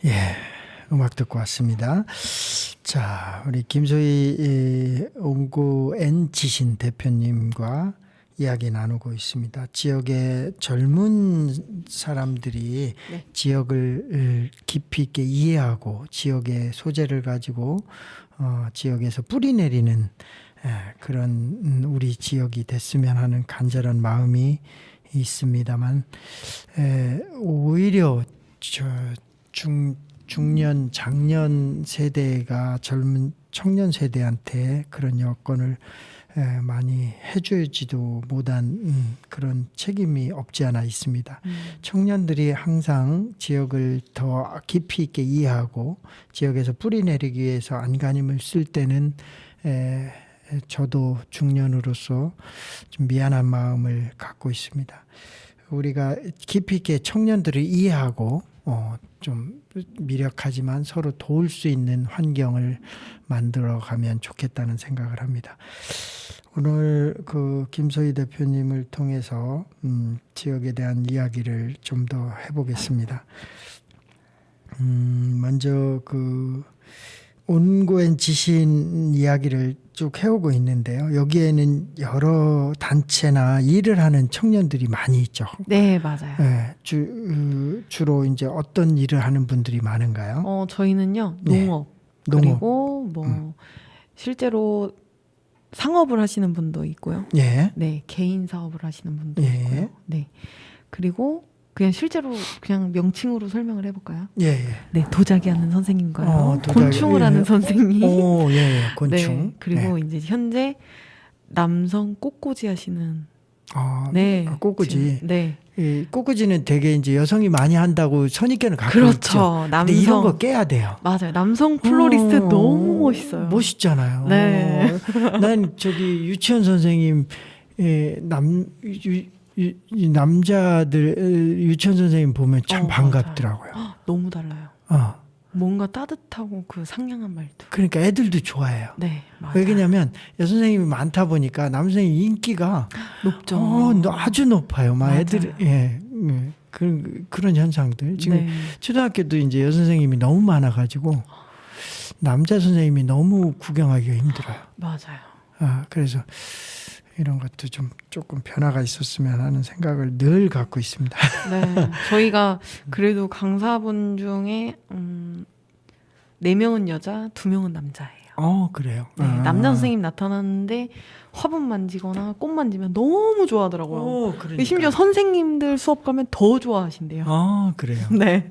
A: 예, 음악 듣고 왔습니다. 자, 우리 김소희 옹구 N 지신 대표님과 이야기 나누고 있습니다. 지역의 젊은 사람들이
B: 네.
A: 지역을 깊이 있게 이해하고 지역의 소재를 가지고 지역에서 뿌리 내리는 그런 우리 지역이 됐으면 하는 간절한 마음이 있습니다만 오히려 중년 장년 세대가 젊은 청년 세대한테 그런 여건을 많이 해주지도 못한 그런 책임이 없지 않아 있습니다. 청년들이 항상 지역을 더 깊이 있게 이해하고 지역에서 뿌리 내리기 위해서 안간힘을 쓸 때는 저도 중년으로서 좀 미안한 마음을 갖고 있습니다. 우리가 깊이 있게 청년들을 이해하고 좀 미력하지만 서로 도울 수 있는 환경을 만들어 가면 좋겠다는 생각을 합니다. 오늘 그 김소희 대표님을 통해서 지역에 대한 이야기를 좀 더 해보겠습니다. 먼저 그 온고엔 지신 이야기를 쭉 해오고 있는데요. 여기에는 여러 단체나 일을 하는 청년들이 많이 있죠.
B: 네, 맞아요.
A: 네, 주로 이제 어떤 일을 하는 분들이 많은가요?
B: 저희는요,
A: 네.
B: 농업,
A: 농업.
B: 그리고 실제로 상업을 하시는 분도 있고요.
A: 예.
B: 네, 개인 사업을 하시는 분도
A: 예.
B: 있고요. 네. 그리고 그냥 실제로 그냥 명칭으로 설명을 해볼까요?
A: 예.
B: 네, 도자기 하는 선생님과요.
A: 도자기,
B: 곤충을
A: 예.
B: 하는 선생님.
A: 오, 예. 곤충.
B: 네, 그리고 이제 현재 남성 꽃꽂이 하시는 네,
A: 꽃꽂이.
B: 네,
A: 이 꽃꽂이는 되게 이제 여성이 많이 한다고 선입견을 갖고 있죠.
B: 그렇죠.
A: 근데 이런 거 깨야 돼요.
B: 맞아요. 남성 플로리스트 너무 멋있어요.
A: 멋있잖아요.
B: 네.
A: 난 저기 유치원 선생님 남자들 유치원 선생님 보면 참 반갑더라고요.
B: 너무 달라요. 뭔가 따뜻하고 그 상냥한 말투.
A: 그러니까 애들도 좋아해요.
B: 네, 맞아요.
A: 왜냐면 여선생님이 많다 보니까 남선생님 인기가
B: 높죠.
A: 아주 높아요. 막
B: 맞아요.
A: 애들이 그런 현상들. 지금
B: 네.
A: 초등학교도 이제 여선생님이 너무 많아가지고 남자 선생님이 너무 구경하기가 힘들어요.
B: 맞아요.
A: 그래서 이런 것도 좀 조금 변화가 있었으면 하는 생각을 늘 갖고 있습니다.
B: 네, 저희가 그래도 강사분 중에 4명은 여자, 2명은 남자예요.
A: 그래요.
B: 네, 남자 선생님 나타났는데 화분 만지거나 꽃 만지면 너무 좋아하더라고요.
A: 그러니까.
B: 심지어 선생님들 수업 가면 더 좋아하신대요.
A: 그래요.
B: 네.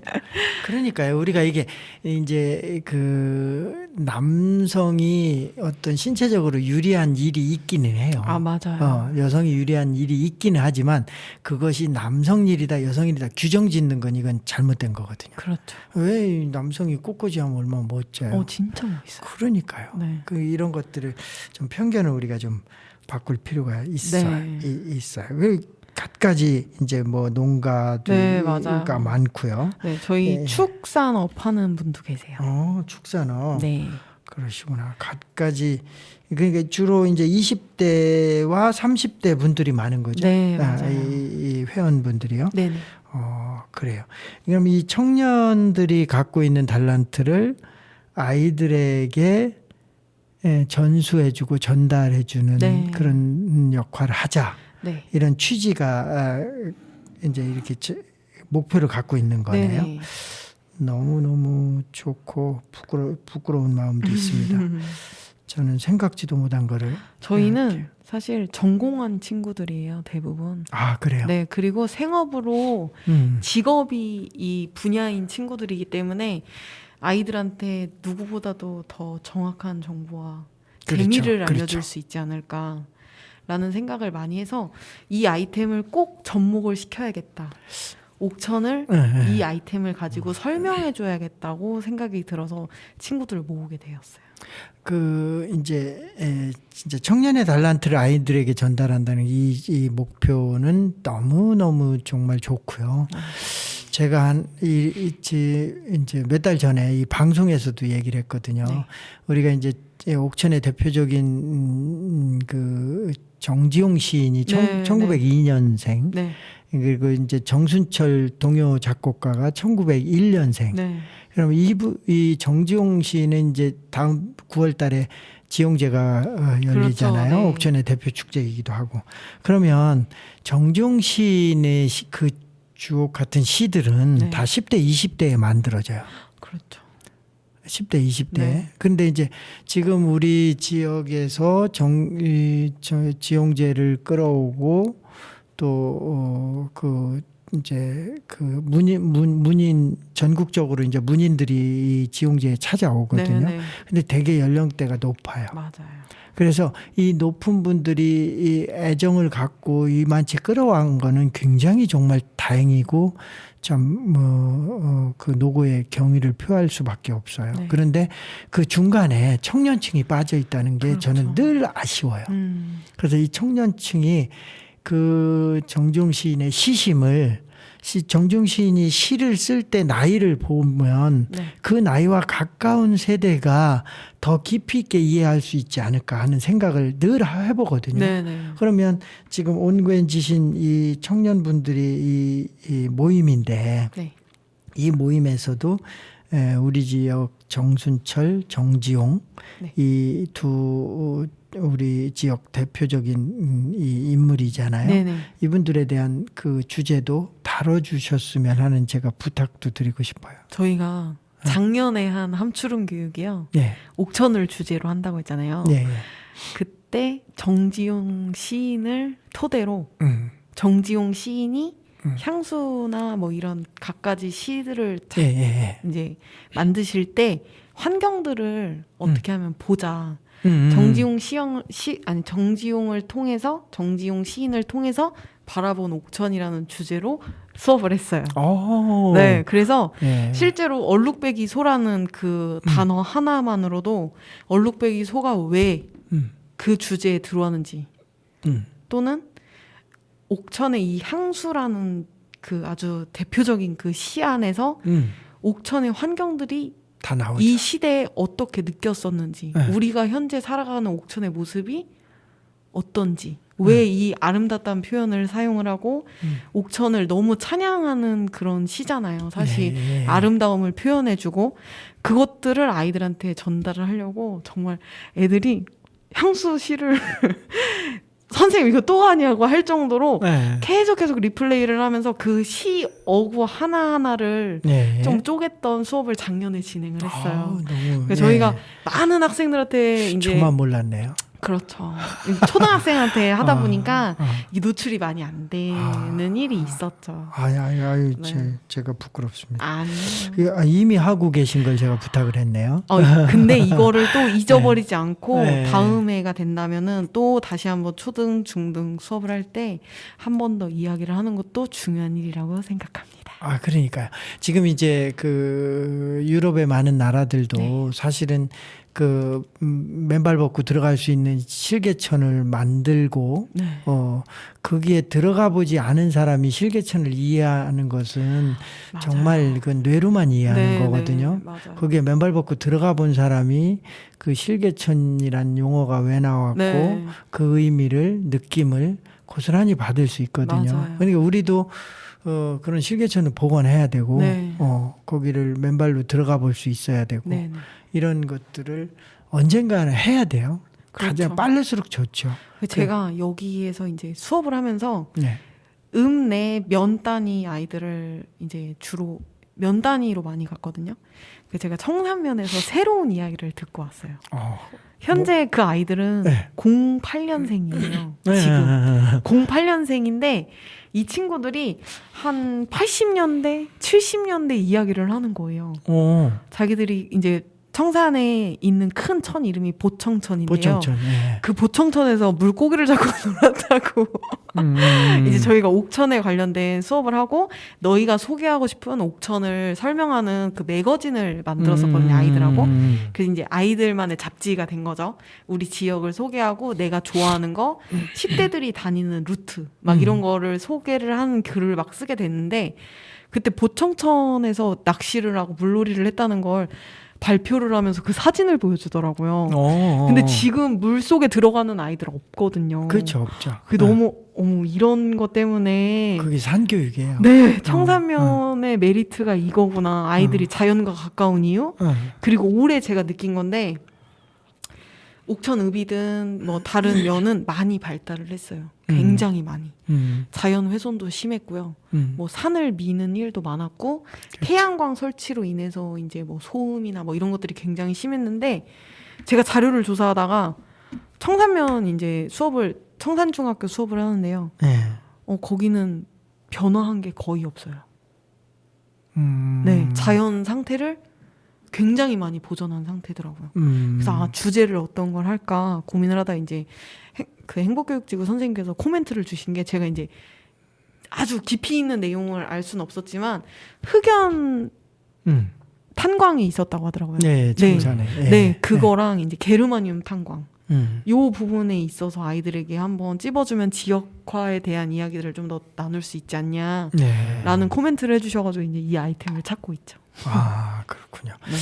A: 그러니까요. 우리가 이게 이제 그 남성이 어떤 신체적으로 유리한 일이 있기는 해요.
B: 맞아요.
A: 여성이 유리한 일이 있기는 하지만 그것이 남성 일이다, 여성 일이다 규정 짓는 건 이건 잘못된 거거든요.
B: 그렇죠.
A: 왜 남성이 꽃꽂이 하면 얼마나 멋져요.
B: 진짜 멋있어요.
A: 그러니까요.
B: 네.
A: 이런 것들을 좀 편견을 우리가 좀 바꿀 필요가 있어요.
B: 네.
A: 있어요. 갖가지 이제 뭐
B: 네, 맞아요.
A: 농가가 많고요.
B: 네, 저희
A: 네.
B: 축산업 하는 분도 계세요.
A: 축산업.
B: 네.
A: 그러시구나. 갖가지. 그러니까 주로 이제 20대와 30대 분들이 많은 거죠.
B: 네, 맞아요.
A: 이 회원분들이요.
B: 네네.
A: 그래요. 그럼 이 청년들이 갖고 있는 달란트를 아이들에게 전수해주고 전달해주는
B: 네.
A: 그런 역할을 하자.
B: 네.
A: 이런 취지가 이제 이렇게 목표를 갖고 있는 거네요.
B: 네네.
A: 너무너무 좋고 부끄러운 마음도 있습니다. 저는 생각지도 못한 거를.
B: 저희는 사실 전공한 친구들이에요, 대부분.
A: 그래요?
B: 네, 그리고 생업으로 직업이 이 분야인 친구들이기 때문에 아이들한테 누구보다도 더 정확한 정보와 재미를 알려줄 수 있지 않을까라는 생각을 많이 해서 이 아이템을 꼭 접목을 시켜야겠다. 옥천을 이 아이템을 가지고 설명해줘야겠다고 생각이 들어서 친구들을 모으게 되었어요.
A: 이제 진짜 청년의 달란트를 아이들에게 전달한다는 이 목표는 너무 정말 좋고요. 제가 이제 몇 달 전에 이 방송에서도 얘기를 했거든요.
B: 네.
A: 우리가 이제 옥천의 대표적인 그 정지용 시인이
B: 네,
A: 1902년생.
B: 네.
A: 그리고 이제 정순철 동요 작곡가가 1901년생.
B: 네.
A: 그럼 이 정지용 씨는 이제 다음 9월 달에 지용제가 열리잖아요.
B: 그렇죠. 네.
A: 옥천의 대표 축제이기도 하고. 그러면 정지용 시인의 그 주옥 같은 시들은
B: 네.
A: 다 10대, 20대에 만들어져요.
B: 그렇죠.
A: 10대, 20대.
B: 네.
A: 근데 이제 지금 우리 지역에서 지용제를 끌어오고 또 이제 그 문인 전국적으로 이제 문인들이 이 지용제에 찾아오거든요.
B: 네, 네.
A: 근데 되게 연령대가 높아요.
B: 맞아요.
A: 그래서 이 높은 분들이 이 애정을 갖고 이만치 끌어온 거는 굉장히 정말 다행이고 참 그 노고의 경의를 표할 수밖에 없어요.
B: 네.
A: 그런데 그 중간에 청년층이 빠져 있다는 게
B: 그렇죠.
A: 저는 늘 아쉬워요. 그래서 이 청년층이 그 정지용 시인의 시심을 정지용 시인이 시를 쓸 때 나이를 보면
B: 네.
A: 그 나이와 가까운 세대가 더 깊이 있게 이해할 수 있지 않을까 하는 생각을 늘 해보거든요.
B: 네, 네.
A: 그러면 지금 온고엔지신 이 청년분들이 이 모임인데
B: 네.
A: 이 모임에서도 우리 지역 정순철, 정지용
B: 네.
A: 이 두 우리 지역 대표적인 이 인물이잖아요.
B: 네, 네.
A: 이분들에 대한 그 주제도 다뤄주셨으면 하는 제가 부탁도 드리고 싶어요.
B: 저희가 작년에 한 함추름 교육이요.
A: 네,
B: 옥천을 주제로 한다고 했잖아요.
A: 네,
B: 그때 정지용 시인을 토대로 정지용 시인이 향수나 뭐 이런 갖가지 시들을
A: 예, 예,
B: 이제 만드실 때 환경들을 어떻게 하면 보자.
A: 예.
B: 정지용을 통해서 정지용 시인을 통해서 바라본 옥천이라는 주제로 수업을 했어요.
A: 오.
B: 네, 그래서
A: 예.
B: 실제로 얼룩배기 소라는 그 단어 하나만으로도 얼룩배기 소가 왜 그 주제에 들어왔는지 또는 옥천의 이 향수라는 그 아주 대표적인 그 시 안에서 옥천의 환경들이
A: 다 나오죠.
B: 이 시대에 어떻게 느꼈었는지
A: 네.
B: 우리가 현재 살아가는 옥천의 모습이 어떤지 왜 이 아름답다는 표현을 사용을 하고 옥천을 너무 찬양하는 그런 시잖아요. 사실
A: 예, 예.
B: 아름다움을 표현해주고 그것들을 아이들한테 전달을 하려고 정말 애들이 향수 시를 선생님 이거 또 하냐고 할 정도로
A: 네.
B: 계속 리플레이를 하면서 그 시 어구 하나하나를
A: 네.
B: 좀 쪼갰던 수업을 작년에 진행을 했어요.
A: 너무,
B: 그래서 저희가 많은 학생들한테 이제
A: 저만 몰랐네요.
B: 그렇죠. 초등학생한테 하다 보니까
A: 아.
B: 이 노출이 많이 안 되는 일이 있었죠.
A: 아유,
B: 네.
A: 제가 부끄럽습니다.
B: 아니요.
A: 이미 하고 계신 걸 제가 부탁을 했네요.
B: 근데 이거를 또 잊어버리지 않고
A: 네.
B: 다음 해가 된다면은 또 다시 한번 초등, 중등 수업을 할 때 한 번 더 이야기를 하는 것도 중요한 일이라고 생각합니다.
A: 그러니까요. 지금 이제 그 유럽의 많은 나라들도
B: 네.
A: 사실은 그 맨발 벗고 들어갈 수 있는 실개천을 만들고
B: 네.
A: 거기에 들어가 보지 않은 사람이 실개천을 이해하는 것은
B: 맞아요.
A: 정말 그 뇌로만 이해하는
B: 네,
A: 거거든요.
B: 네, 맞아요.
A: 거기에 맨발 벗고 들어가 본 사람이 그 실개천이란 용어가 왜 나왔고
B: 네.
A: 그 의미를 느낌을 고스란히 받을 수 있거든요.
B: 맞아요.
A: 그러니까 우리도 그런 실개천을 복원해야 되고
B: 네.
A: 거기를 맨발로 들어가 볼 수 있어야 되고
B: 네, 네.
A: 이런 것들을 언젠가는 해야 돼요. 가장
B: 그렇죠.
A: 빠를수록 좋죠.
B: 제가 여기에서 이제 수업을 하면서
A: 네.
B: 내 면 단위 아이들을 이제 주로 면 단위로 많이 갔거든요. 그래서 제가 청산면에서 새로운 이야기를 듣고 왔어요. 현재 그 아이들은
A: 네.
B: 08년생이에요.
A: 네.
B: 지금 08년생인데 이 친구들이 한 80년대, 70년대 이야기를 하는 거예요. 자기들이 이제 청산에 있는 큰 천 이름이 보청천인데요.
A: 보청천. 네.
B: 그 보청천에서 물고기를 잡고 놀았다고. 이제 저희가 옥천에 관련된 수업을 하고 너희가 소개하고 싶은 옥천을 설명하는 그 매거진을 만들었었거든요, 아이들하고. 그래서 이제 아이들만의 잡지가 된 거죠. 우리 지역을 소개하고 내가 좋아하는 거, 10대들이 다니는 루트, 막 이런 거를 소개를 하는 글을 막 쓰게 됐는데 그때 보청천에서 낚시를 하고 물놀이를 했다는 걸 발표를 하면서 그 사진을 보여주더라고요. 근데 지금 물 속에 들어가는 아이들 없거든요.
A: 그렇죠, 없죠.
B: 그게 너무 이런 것 때문에
A: 그게 산교육이에요.
B: 네, 청산면의 메리트가 이거구나. 아이들이 자연과 가까운 이유. 그리고 올해 제가 느낀 건데 옥천읍이든 뭐 다른 면은 많이 발달을 했어요. 굉장히 많이. 자연 훼손도 심했고요. 뭐 산을 미는 일도 많았고 태양광 설치로 인해서 이제 뭐 소음이나 뭐 이런 것들이 굉장히 심했는데 제가 자료를 조사하다가 청산면 이제 청산중학교 수업을 하는데요.
A: 네.
B: 거기는 변화한 게 거의 없어요. 네, 자연 상태를 굉장히 많이 보존한 상태더라고요. 그래서 주제를 어떤 걸 할까 고민을 하다 이제 그 행복교육지구 선생님께서 코멘트를 주신 게 제가 이제 아주 깊이 있는 내용을 알 수는 없었지만 흑연 탄광이 있었다고 하더라고요.
A: 네, 증산에.
B: 네, 그거랑 이제 게르마늄 탄광. 요 부분에 있어서 아이들에게 한번 찝어주면 지역화에 대한 이야기들을 좀 더 나눌 수 있지 않냐라는
A: 네.
B: 코멘트를 해주셔가지고 이제 이 아이템을 찾고 있죠.
A: 아, 그렇군요.
B: 네.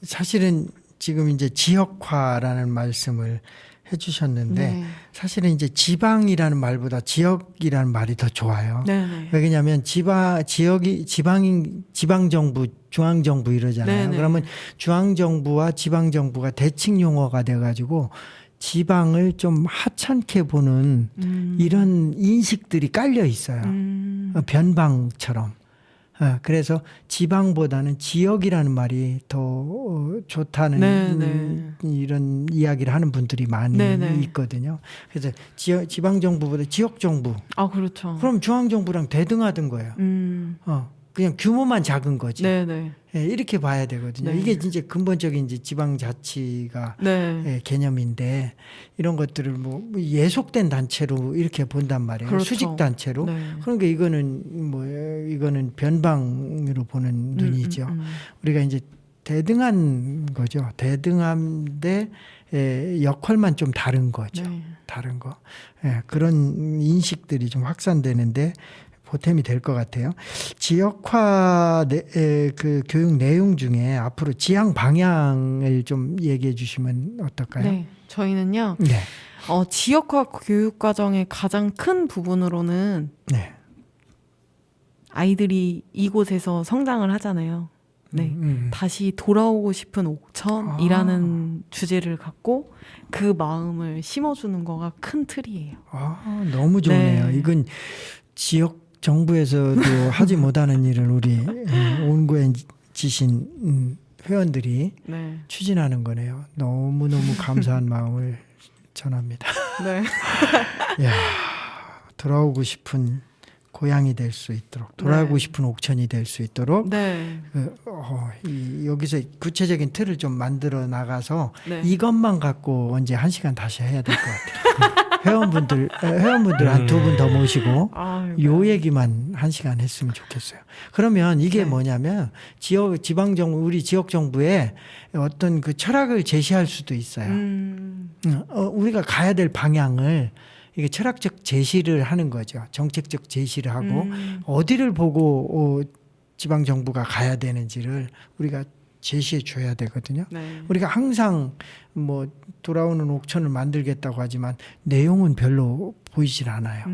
A: 사실은 지금 이제 지역화라는 말씀을 해주셨는데
B: 네.
A: 사실은 이제 지방이라는 말보다 지역이라는 말이 더 좋아요.
B: 네네.
A: 왜냐하면 지역이 지방 정부, 중앙 정부 이러잖아요.
B: 네네.
A: 그러면 중앙 정부와 지방 정부가 대칭 용어가 돼가지고 지방을 좀 하찮게 보는 이런 인식들이 깔려 있어요. 변방처럼. 그래서 지방보다는 지역이라는 말이 더 좋다는
B: 네네.
A: 이런 이야기를 하는 분들이 많이
B: 네네.
A: 있거든요. 그래서 지방 정부보다 지역 정부.
B: 아 그렇죠.
A: 그럼 중앙 정부랑 대등하던 거예요. 그냥 규모만 작은 거지.
B: 네네.
A: 예, 이렇게 봐야 되거든요.
B: 네.
A: 이게 진짜 근본적인 이제 지방자치가
B: 네.
A: 예, 개념인데 이런 것들을 뭐 예속된 단체로 이렇게 본단 말이에요.
B: 그렇죠.
A: 수직 단체로.
B: 네.
A: 그러니까 이거는 변방으로 보는 눈이죠. 우리가 이제 대등한 거죠. 대등한데 역할만 좀 다른 거죠.
B: 네.
A: 다른 거. 예, 그런 인식들이 좀 확산되는데 보탬이 될 것 같아요. 지역화 그 교육 내용 중에 앞으로 지향 방향을 좀 얘기해 주시면 어떨까요?
B: 네. 저희는요.
A: 네.
B: 지역화 교육 과정의 가장 큰 부분으로는
A: 네.
B: 아이들이 이곳에서 성장을 하잖아요. 네. 다시 돌아오고 싶은 옥천이라는 주제를 갖고 그 마음을 심어주는 거가 큰 틀이에요.
A: 아, 너무 좋네요.
B: 네.
A: 이건 지역 정부에서도 하지 못하는 일을 우리 온고해지신 회원들이
B: 네.
A: 추진하는 거네요. 너무너무 감사한 마음을 전합니다.
B: 네.
A: 야, 돌아오고 싶은 고향이 될 수 있도록, 돌아오고
B: 네.
A: 싶은 옥천이 될 수 있도록
B: 네.
A: 여기서 구체적인 틀을 좀 만들어 나가서
B: 네.
A: 이것만 갖고 언제 1시간 다시 해야 될 것 같아요. 회원분들 한 2분 더 모시고
B: 아이고.
A: 요 얘기만 1시간 했으면 좋겠어요. 그러면 이게
B: 네.
A: 뭐냐면 지방 정부, 우리 지역 정부에 어떤 그 철학을 제시할 수도 있어요. 우리가 가야 될 방향을 이게 철학적 제시를 하는 거죠. 정책적 제시를 하고 어디를 보고 지방 정부가 가야 되는지를 우리가 제시해 줘야 되거든요.
B: 네.
A: 우리가 항상 뭐 돌아오는 옥천을 만들겠다고 하지만 내용은 별로 보이질 않아요.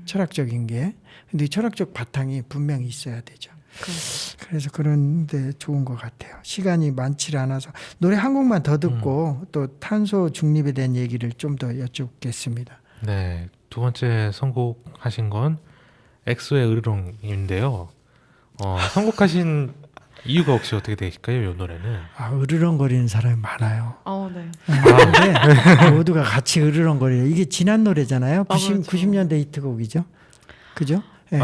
A: 철학적인 게. 근데 철학적 바탕이 분명히 있어야 되죠. 그래서 그런데 좋은 것 같아요. 시간이 많지 않아서 노래 한 곡만 더 듣고 또 탄소 중립에 대한 얘기를 좀 더 여쭙겠습니다.
C: 네, 두 번째 선곡하신 건 엑소의 으르렁인데요. 선곡하신 이유가 혹시 어떻게 되실까요, 이 노래는?
A: 으르렁거리는 사람이 많아요.
B: 네.
A: 근데 모두가 같이 으르렁거려요. 이게 지난 노래잖아요.
B: 그렇죠.
A: 90년대 히트곡이죠. 그죠? 네.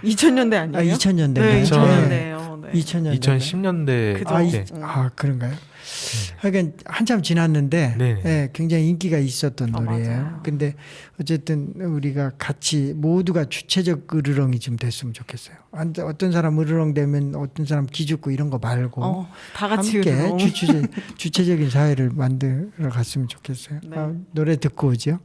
B: 2000년대 아니에요?
A: 2000년대.
B: 네,
C: 네.
B: 2000년대예요. 네.
A: 2000년대.
C: 2010년대
B: 그죠.
C: 때.
A: 그런가요? 하여간 한참 지났는데
C: 네.
A: 예, 굉장히 인기가 있었던 노래예요.
B: 맞아요.
A: 근데 어쨌든 우리가 같이 모두가 주체적 으르렁이 좀 됐으면 좋겠어요. 어떤 사람 으르렁 되면 어떤 사람 기죽고 이런 거 말고
B: 다 같이
A: 함께
B: 으르렁.
A: 주체적인 사회를 만들어 갔으면 좋겠어요.
B: 네.
A: 노래 듣고 오죠.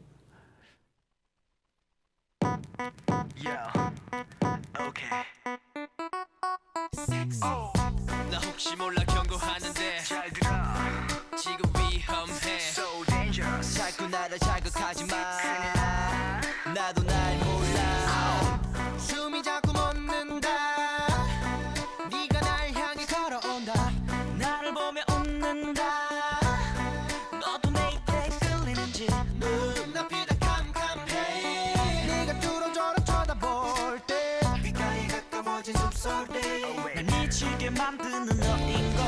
D: 나 혹시 자꾸 나를 자극하지 마 나도 날 몰라 숨이 자꾸 멎는다 네가 날 향해 걸어온다 나를 보며 웃는다 너도 내 입에 끌리는지 눈앞이 다 캄캄해 네가 뚫어져라 쳐다볼 때 빛깔이 가까워진 숨소리 날 미치게 만드는 너인걸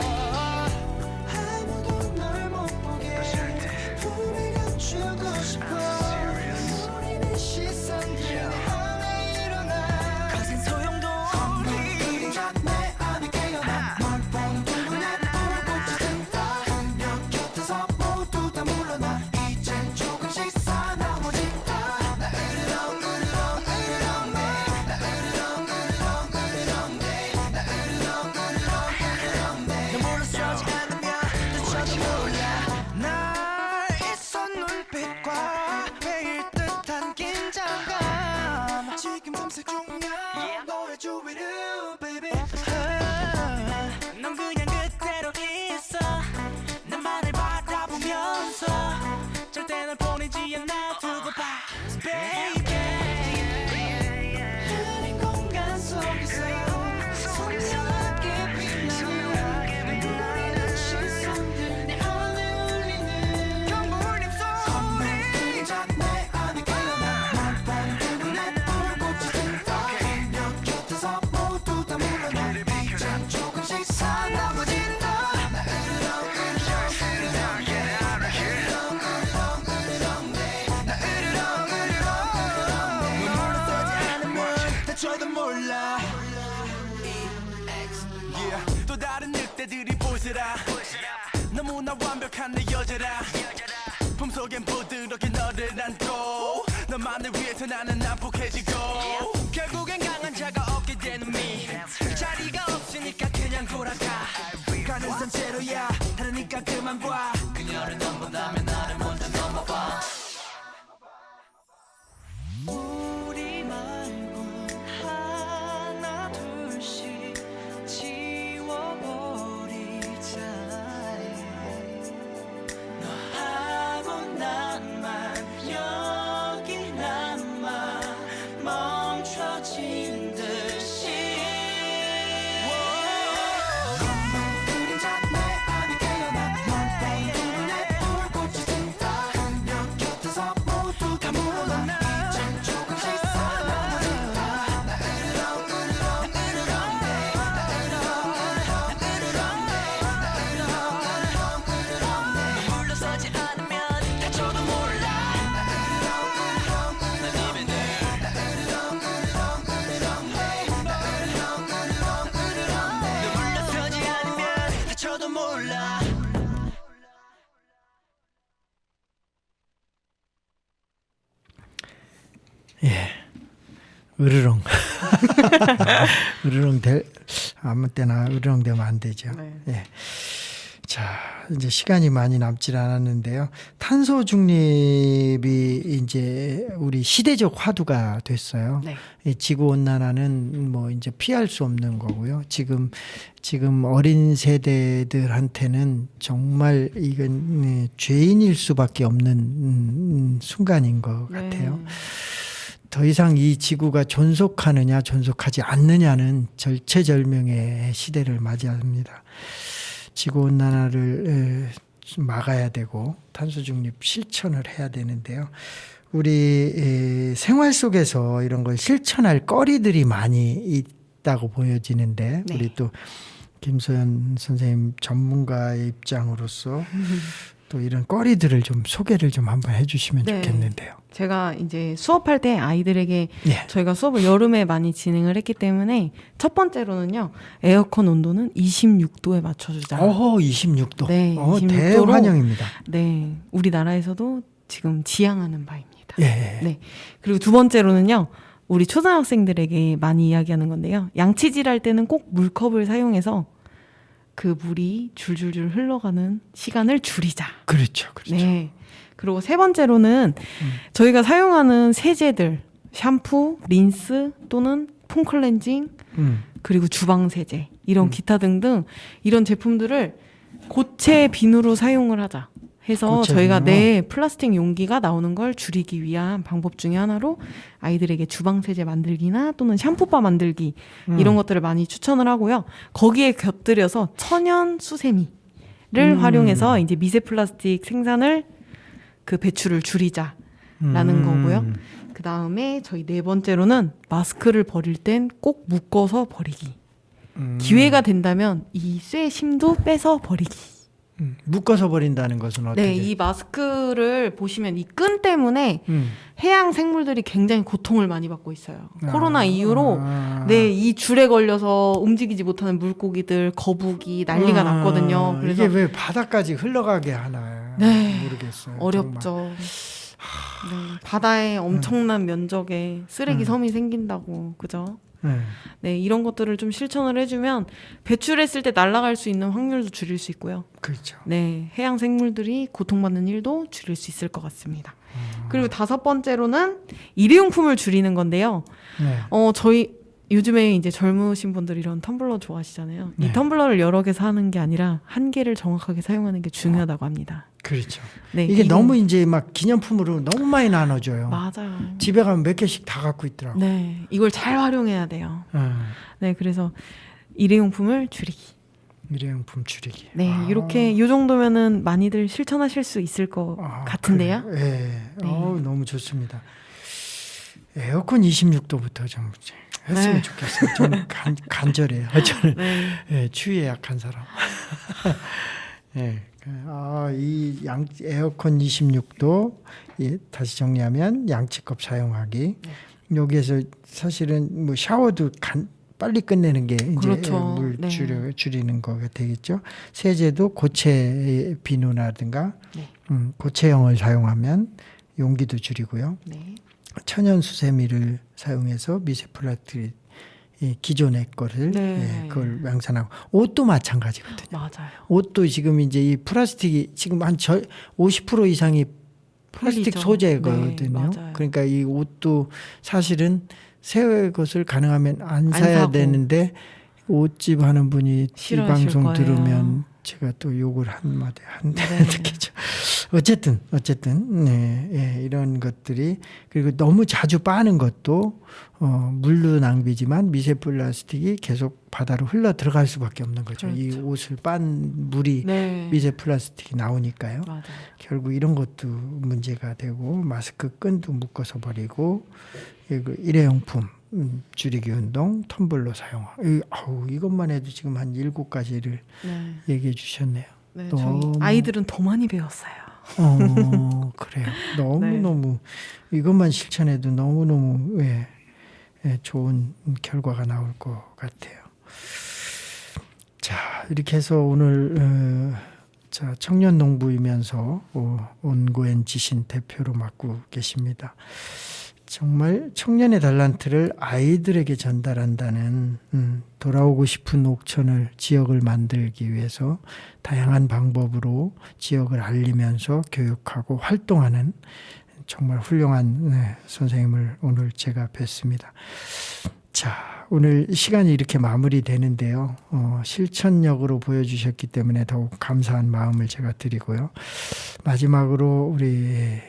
D: 아무도 널 못 보게 품에 감추고 싶어 우리는 시선들 내 안에 일어나 거센 소용도 없니 그림자 내 안에 깨어나 널 보는 눈에 불꽃이 든다 그녀 곁에서 모두 다 물러나 이젠 조금씩 사나워진다 나 으르렁 으르렁 으르렁 내 나 으르렁 으르렁 으르렁 내나 으르렁 으르렁 으르렁 내 너 물러서지 않으면 너저도 몰라 날 있어 눈빛과 베일 듯한 긴장감 지금 탐색 중이야 너의 주위를 baby 넌 그냥 그대로 있어 나만을 바라보면서 절대 널 보내지 않아 두고 봐 baby 흐린 공간 속에서 선명하게 빛나는 눈부리는 시선들 내 안에 울리는 경물림 소리 그림자 내 안에 깨어나 널 보는 눈에 불꽃이 든다 그녀 곁에서 모두 다 물러나 이젠 조금씩 사나워진다 나 으르렁 으르렁 으르렁 나 으르렁 으르렁 으르렁 나 으르렁 으르렁 으르렁 널 물러서지 않으면 다쳐도 몰라 yeah. 또 다른 늑대들이 보시라 너무나 완벽한 내 여자라 품속엔 부드럽게 너를 안고 너만을 위해서 나는 난폭해지고 결국엔 강한 자가 없게 되는 미 자리가 없으니까 그냥 돌아가 가는 산채로야 다르니까 그만 봐 그녀를 넘본다면 나를 먼저 넘어봐 우리 말고 하나 둘씩 지워버리자 너하고 나만 여기 남아 멈춰진 듯이 그림자 내 안에 깨어나 널 보는 눈에 불꽃이 든다 그녀 곁에서 모두 다 물러나 이젠 조금씩 사나워진다 나 으르렁 으르렁 으르렁 내 나 으르렁 으르렁 으르렁 내 나 으르렁 으르렁 으르렁 내 물러서지 않으면 다쳐도 몰라 나 으르렁 으르렁 으르렁 내 나 으르렁 으르렁 으르렁 내 나 으르렁 으르렁 으르렁 내 물러서지 않으면 다쳐도 몰라
A: 으르렁 으르렁 될 아무 때나 으르렁 되면 안 되죠.
B: 네.
A: 예. 자, 이제 시간이 많이 남질 않았는데요. 탄소 중립이 이제 우리 시대적 화두가 됐어요.
B: 네.
A: 이 지구 온난화는 뭐 이제 피할 수 없는 거고요. 지금 어린 세대들한테는 정말 이건 죄인일 수밖에 없는 순간인 것 같아요.
B: 네.
A: 더 이상 이 지구가 존속하느냐 존속하지 않느냐는 절체절명의 시대를 맞이합니다. 지구온난화를 막아야 되고 탄소중립 실천을 해야 되는데요. 우리 생활 속에서 이런 걸 실천할 거리들이 많이 있다고 보여지는데
B: 네.
A: 우리 또 김소연 선생님 전문가의 입장으로서 또 이런 거리들을 좀 소개를 좀 한번 해주시면
B: 네.
A: 좋겠는데요.
B: 제가 이제 수업할 때 아이들에게
A: 예.
B: 저희가 수업을 여름에 많이 진행을 했기 때문에 첫 번째로는요. 에어컨 온도는 26도에 맞춰주자.
A: 26도.
B: 네, 26 도로.
A: 대환영입니다.
B: 네, 우리나라에서도 지금 지향하는 바입니다.
A: 예.
B: 네. 그리고 두 번째로는요. 우리 초등학생들에게 많이 이야기하는 건데요. 양치질 할 때는 꼭 물컵을 사용해서 그 물이 줄줄줄 흘러가는 시간을 줄이자.
A: 그렇죠.
B: 네. 그리고 세 번째로는 저희가 사용하는 세제들, 샴푸, 린스 또는 폼클렌징, 그리고 주방 세제, 이런 기타 등등 이런 제품들을 고체 비누로 사용을 하자. 해서
A: 고체군요.
B: 저희가 플라스틱 용기가 나오는 걸 줄이기 위한 방법 중에 하나로 아이들에게 주방 세제 만들기나 또는 샴푸바 만들기 이런 것들을 많이 추천을 하고요. 거기에 곁들여서 천연 수세미를 활용해서 이제 미세 플라스틱 생산을 그 배출을 줄이자라는 거고요. 그 다음에 저희 4번째로는 마스크를 버릴 땐 꼭 묶어서 버리기. 기회가 된다면 이 쇠 심도 빼서 버리기.
A: 묶어서 버린다는 것은 어떻게?
B: 네, 이 마스크를 보시면 이 끈 때문에 해양 생물들이 굉장히 고통을 많이 받고 있어요. 코로나 이후로 이 줄에 걸려서 움직이지 못하는 물고기들, 거북이 난리가 났거든요. 그래서
A: 이게 왜 바다까지 흘러가게 하나 모르겠어요.
B: 어렵죠. 네, 바다에 엄청난 면적의 쓰레기 섬이 생긴다고, 그죠? 네, 이런 것들을 좀 실천을 해주면 배출했을 때 날아갈 수 있는 확률도 줄일 수 있고요.
A: 그렇죠.
B: 네, 해양 생물들이 고통받는 일도 줄일 수 있을 것 같습니다. 그리고 5번째로는 일회용품을 줄이는 건데요.
A: 네.
B: 저희 요즘에 이제 젊으신 분들 이런 텀블러 좋아하시잖아요.
A: 네.
B: 이 텀블러를 여러 개 사는 게 아니라 한 개를 정확하게 사용하는 게 중요하다고 합니다.
A: 그렇죠.
B: 네,
A: 이게 너무 이제 막 기념품으로 너무 많이 나눠줘요.
B: 맞아요.
A: 집에 가면 몇 개씩 다 갖고 있더라고.
B: 네, 이걸 잘 활용해야 돼요. 네, 그래서 일회용품을 줄이기.
A: 일회용품 줄이기.
B: 네, 이렇게 이 정도면은 많이들 실천하실 수 있을 것 같은데요.
A: 그래요? 네.
B: 네.
A: 너무 좋습니다. 에어컨 26도부터 좀 했으면
B: 네.
A: 좋겠어요. 저는 간절해요. 저는
B: 네.
A: 추위에 약한 사람. 이 에어컨 26도 다시 정리하면 양치컵 사용하기. 여기에서 사실은 뭐 샤워도 빨리 끝내는 게 이제
B: 그렇죠.
A: 물
B: 네.
A: 줄이는 거가 되겠죠. 세제도 고체 비누라든가
B: 네.
A: 고체형을 사용하면 용기도 줄이고요.
B: 네.
A: 천연 수세미를 사용해서 미세 플라스틱 기존의 거를
B: 네.
A: 그걸 양산하고 옷도 마찬가지거든요.
B: 맞아요.
A: 옷도 지금 이제 이 플라스틱이 지금 한 50% 이상이 플라스틱
B: 헬리죠.
A: 소재거든요.
B: 네, 맞아요.
A: 그러니까 이 옷도 사실은 새 것을 가능하면 안 사야
B: 사고.
A: 되는데 옷집 하는 분이 이
B: 싫어하실
A: 방송
B: 거예요.
A: 들으면 제가 또 욕을 한마디
B: 네.
A: 듣겠죠. 어쨌든 이런 것들이 그리고 너무 자주 빠는 것도 물도 낭비지만 미세 플라스틱이 계속 바다로 흘러 들어갈 수밖에 없는 거죠.
B: 그렇죠.
A: 이 옷을 빤 물이
B: 네.
A: 미세 플라스틱이 나오니까요.
B: 맞아요.
A: 결국 이런 것도 문제가 되고 마스크 끈도 묶어서 버리고 일회용품 줄이기 운동, 텀블러 사용. 이것만 해도 지금 한 7가지를
B: 네.
A: 얘기해 주셨네요.
B: 네,
A: 너무-
B: 저희 아이들은 더 많이 배웠어요.
A: 그래요. 너무너무
B: 네.
A: 이것만 실천해도 너무너무 좋은 결과가 나올 것 같아요. 자, 이렇게 해서 오늘 청년 농부이면서 온고엔 지신 대표로 맡고 계십니다. 정말 청년의 달란트를 아이들에게 전달한다는 돌아오고 싶은 옥천을 지역을 만들기 위해서 다양한 방법으로 지역을 알리면서 교육하고 활동하는 정말 훌륭한 선생님을 오늘 제가 뵀습니다. 자, 오늘 시간이 이렇게 마무리되는데요. 실천력으로 보여주셨기 때문에 더욱 감사한 마음을 제가 드리고요. 마지막으로 우리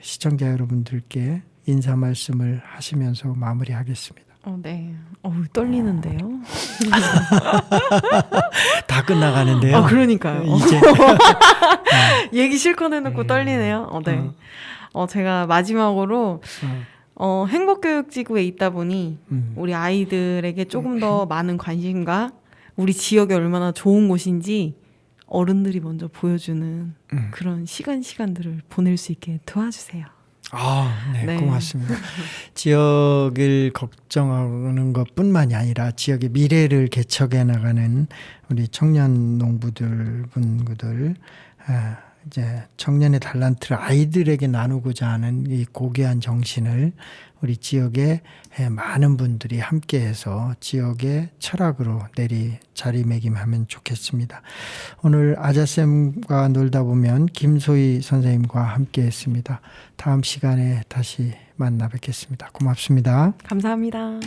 A: 시청자 여러분들께 인사 말씀을 하시면서 마무리하겠습니다.
B: 네. 떨리는데요.
A: 다 끝나가는데요.
B: 그러니까요.
A: 이제
B: 얘기 실컷 해놓고 떨리네요. 네. 제가 마지막으로 행복교육지구에 있다 보니 우리 아이들에게 조금 더 많은 관심과 우리 지역이 얼마나 좋은 곳인지 어른들이 먼저 보여주는 그런 시간들을 보낼 수 있게 도와주세요.
A: 네, 고맙습니다. 지역을 걱정하는 것뿐만이 아니라 지역의 미래를 개척해 나가는 우리 청년 농부들 분들 이제 청년의 달란트를 아이들에게 나누고자 하는 이 고귀한 정신을 우리 지역의 많은 분들이 함께해서 지역의 철학으로 자리매김하면 좋겠습니다. 오늘 아자쌤과 놀다 보면 김소희 선생님과 함께했습니다. 다음 시간에 다시 만나 뵙겠습니다. 고맙습니다.
B: 감사합니다.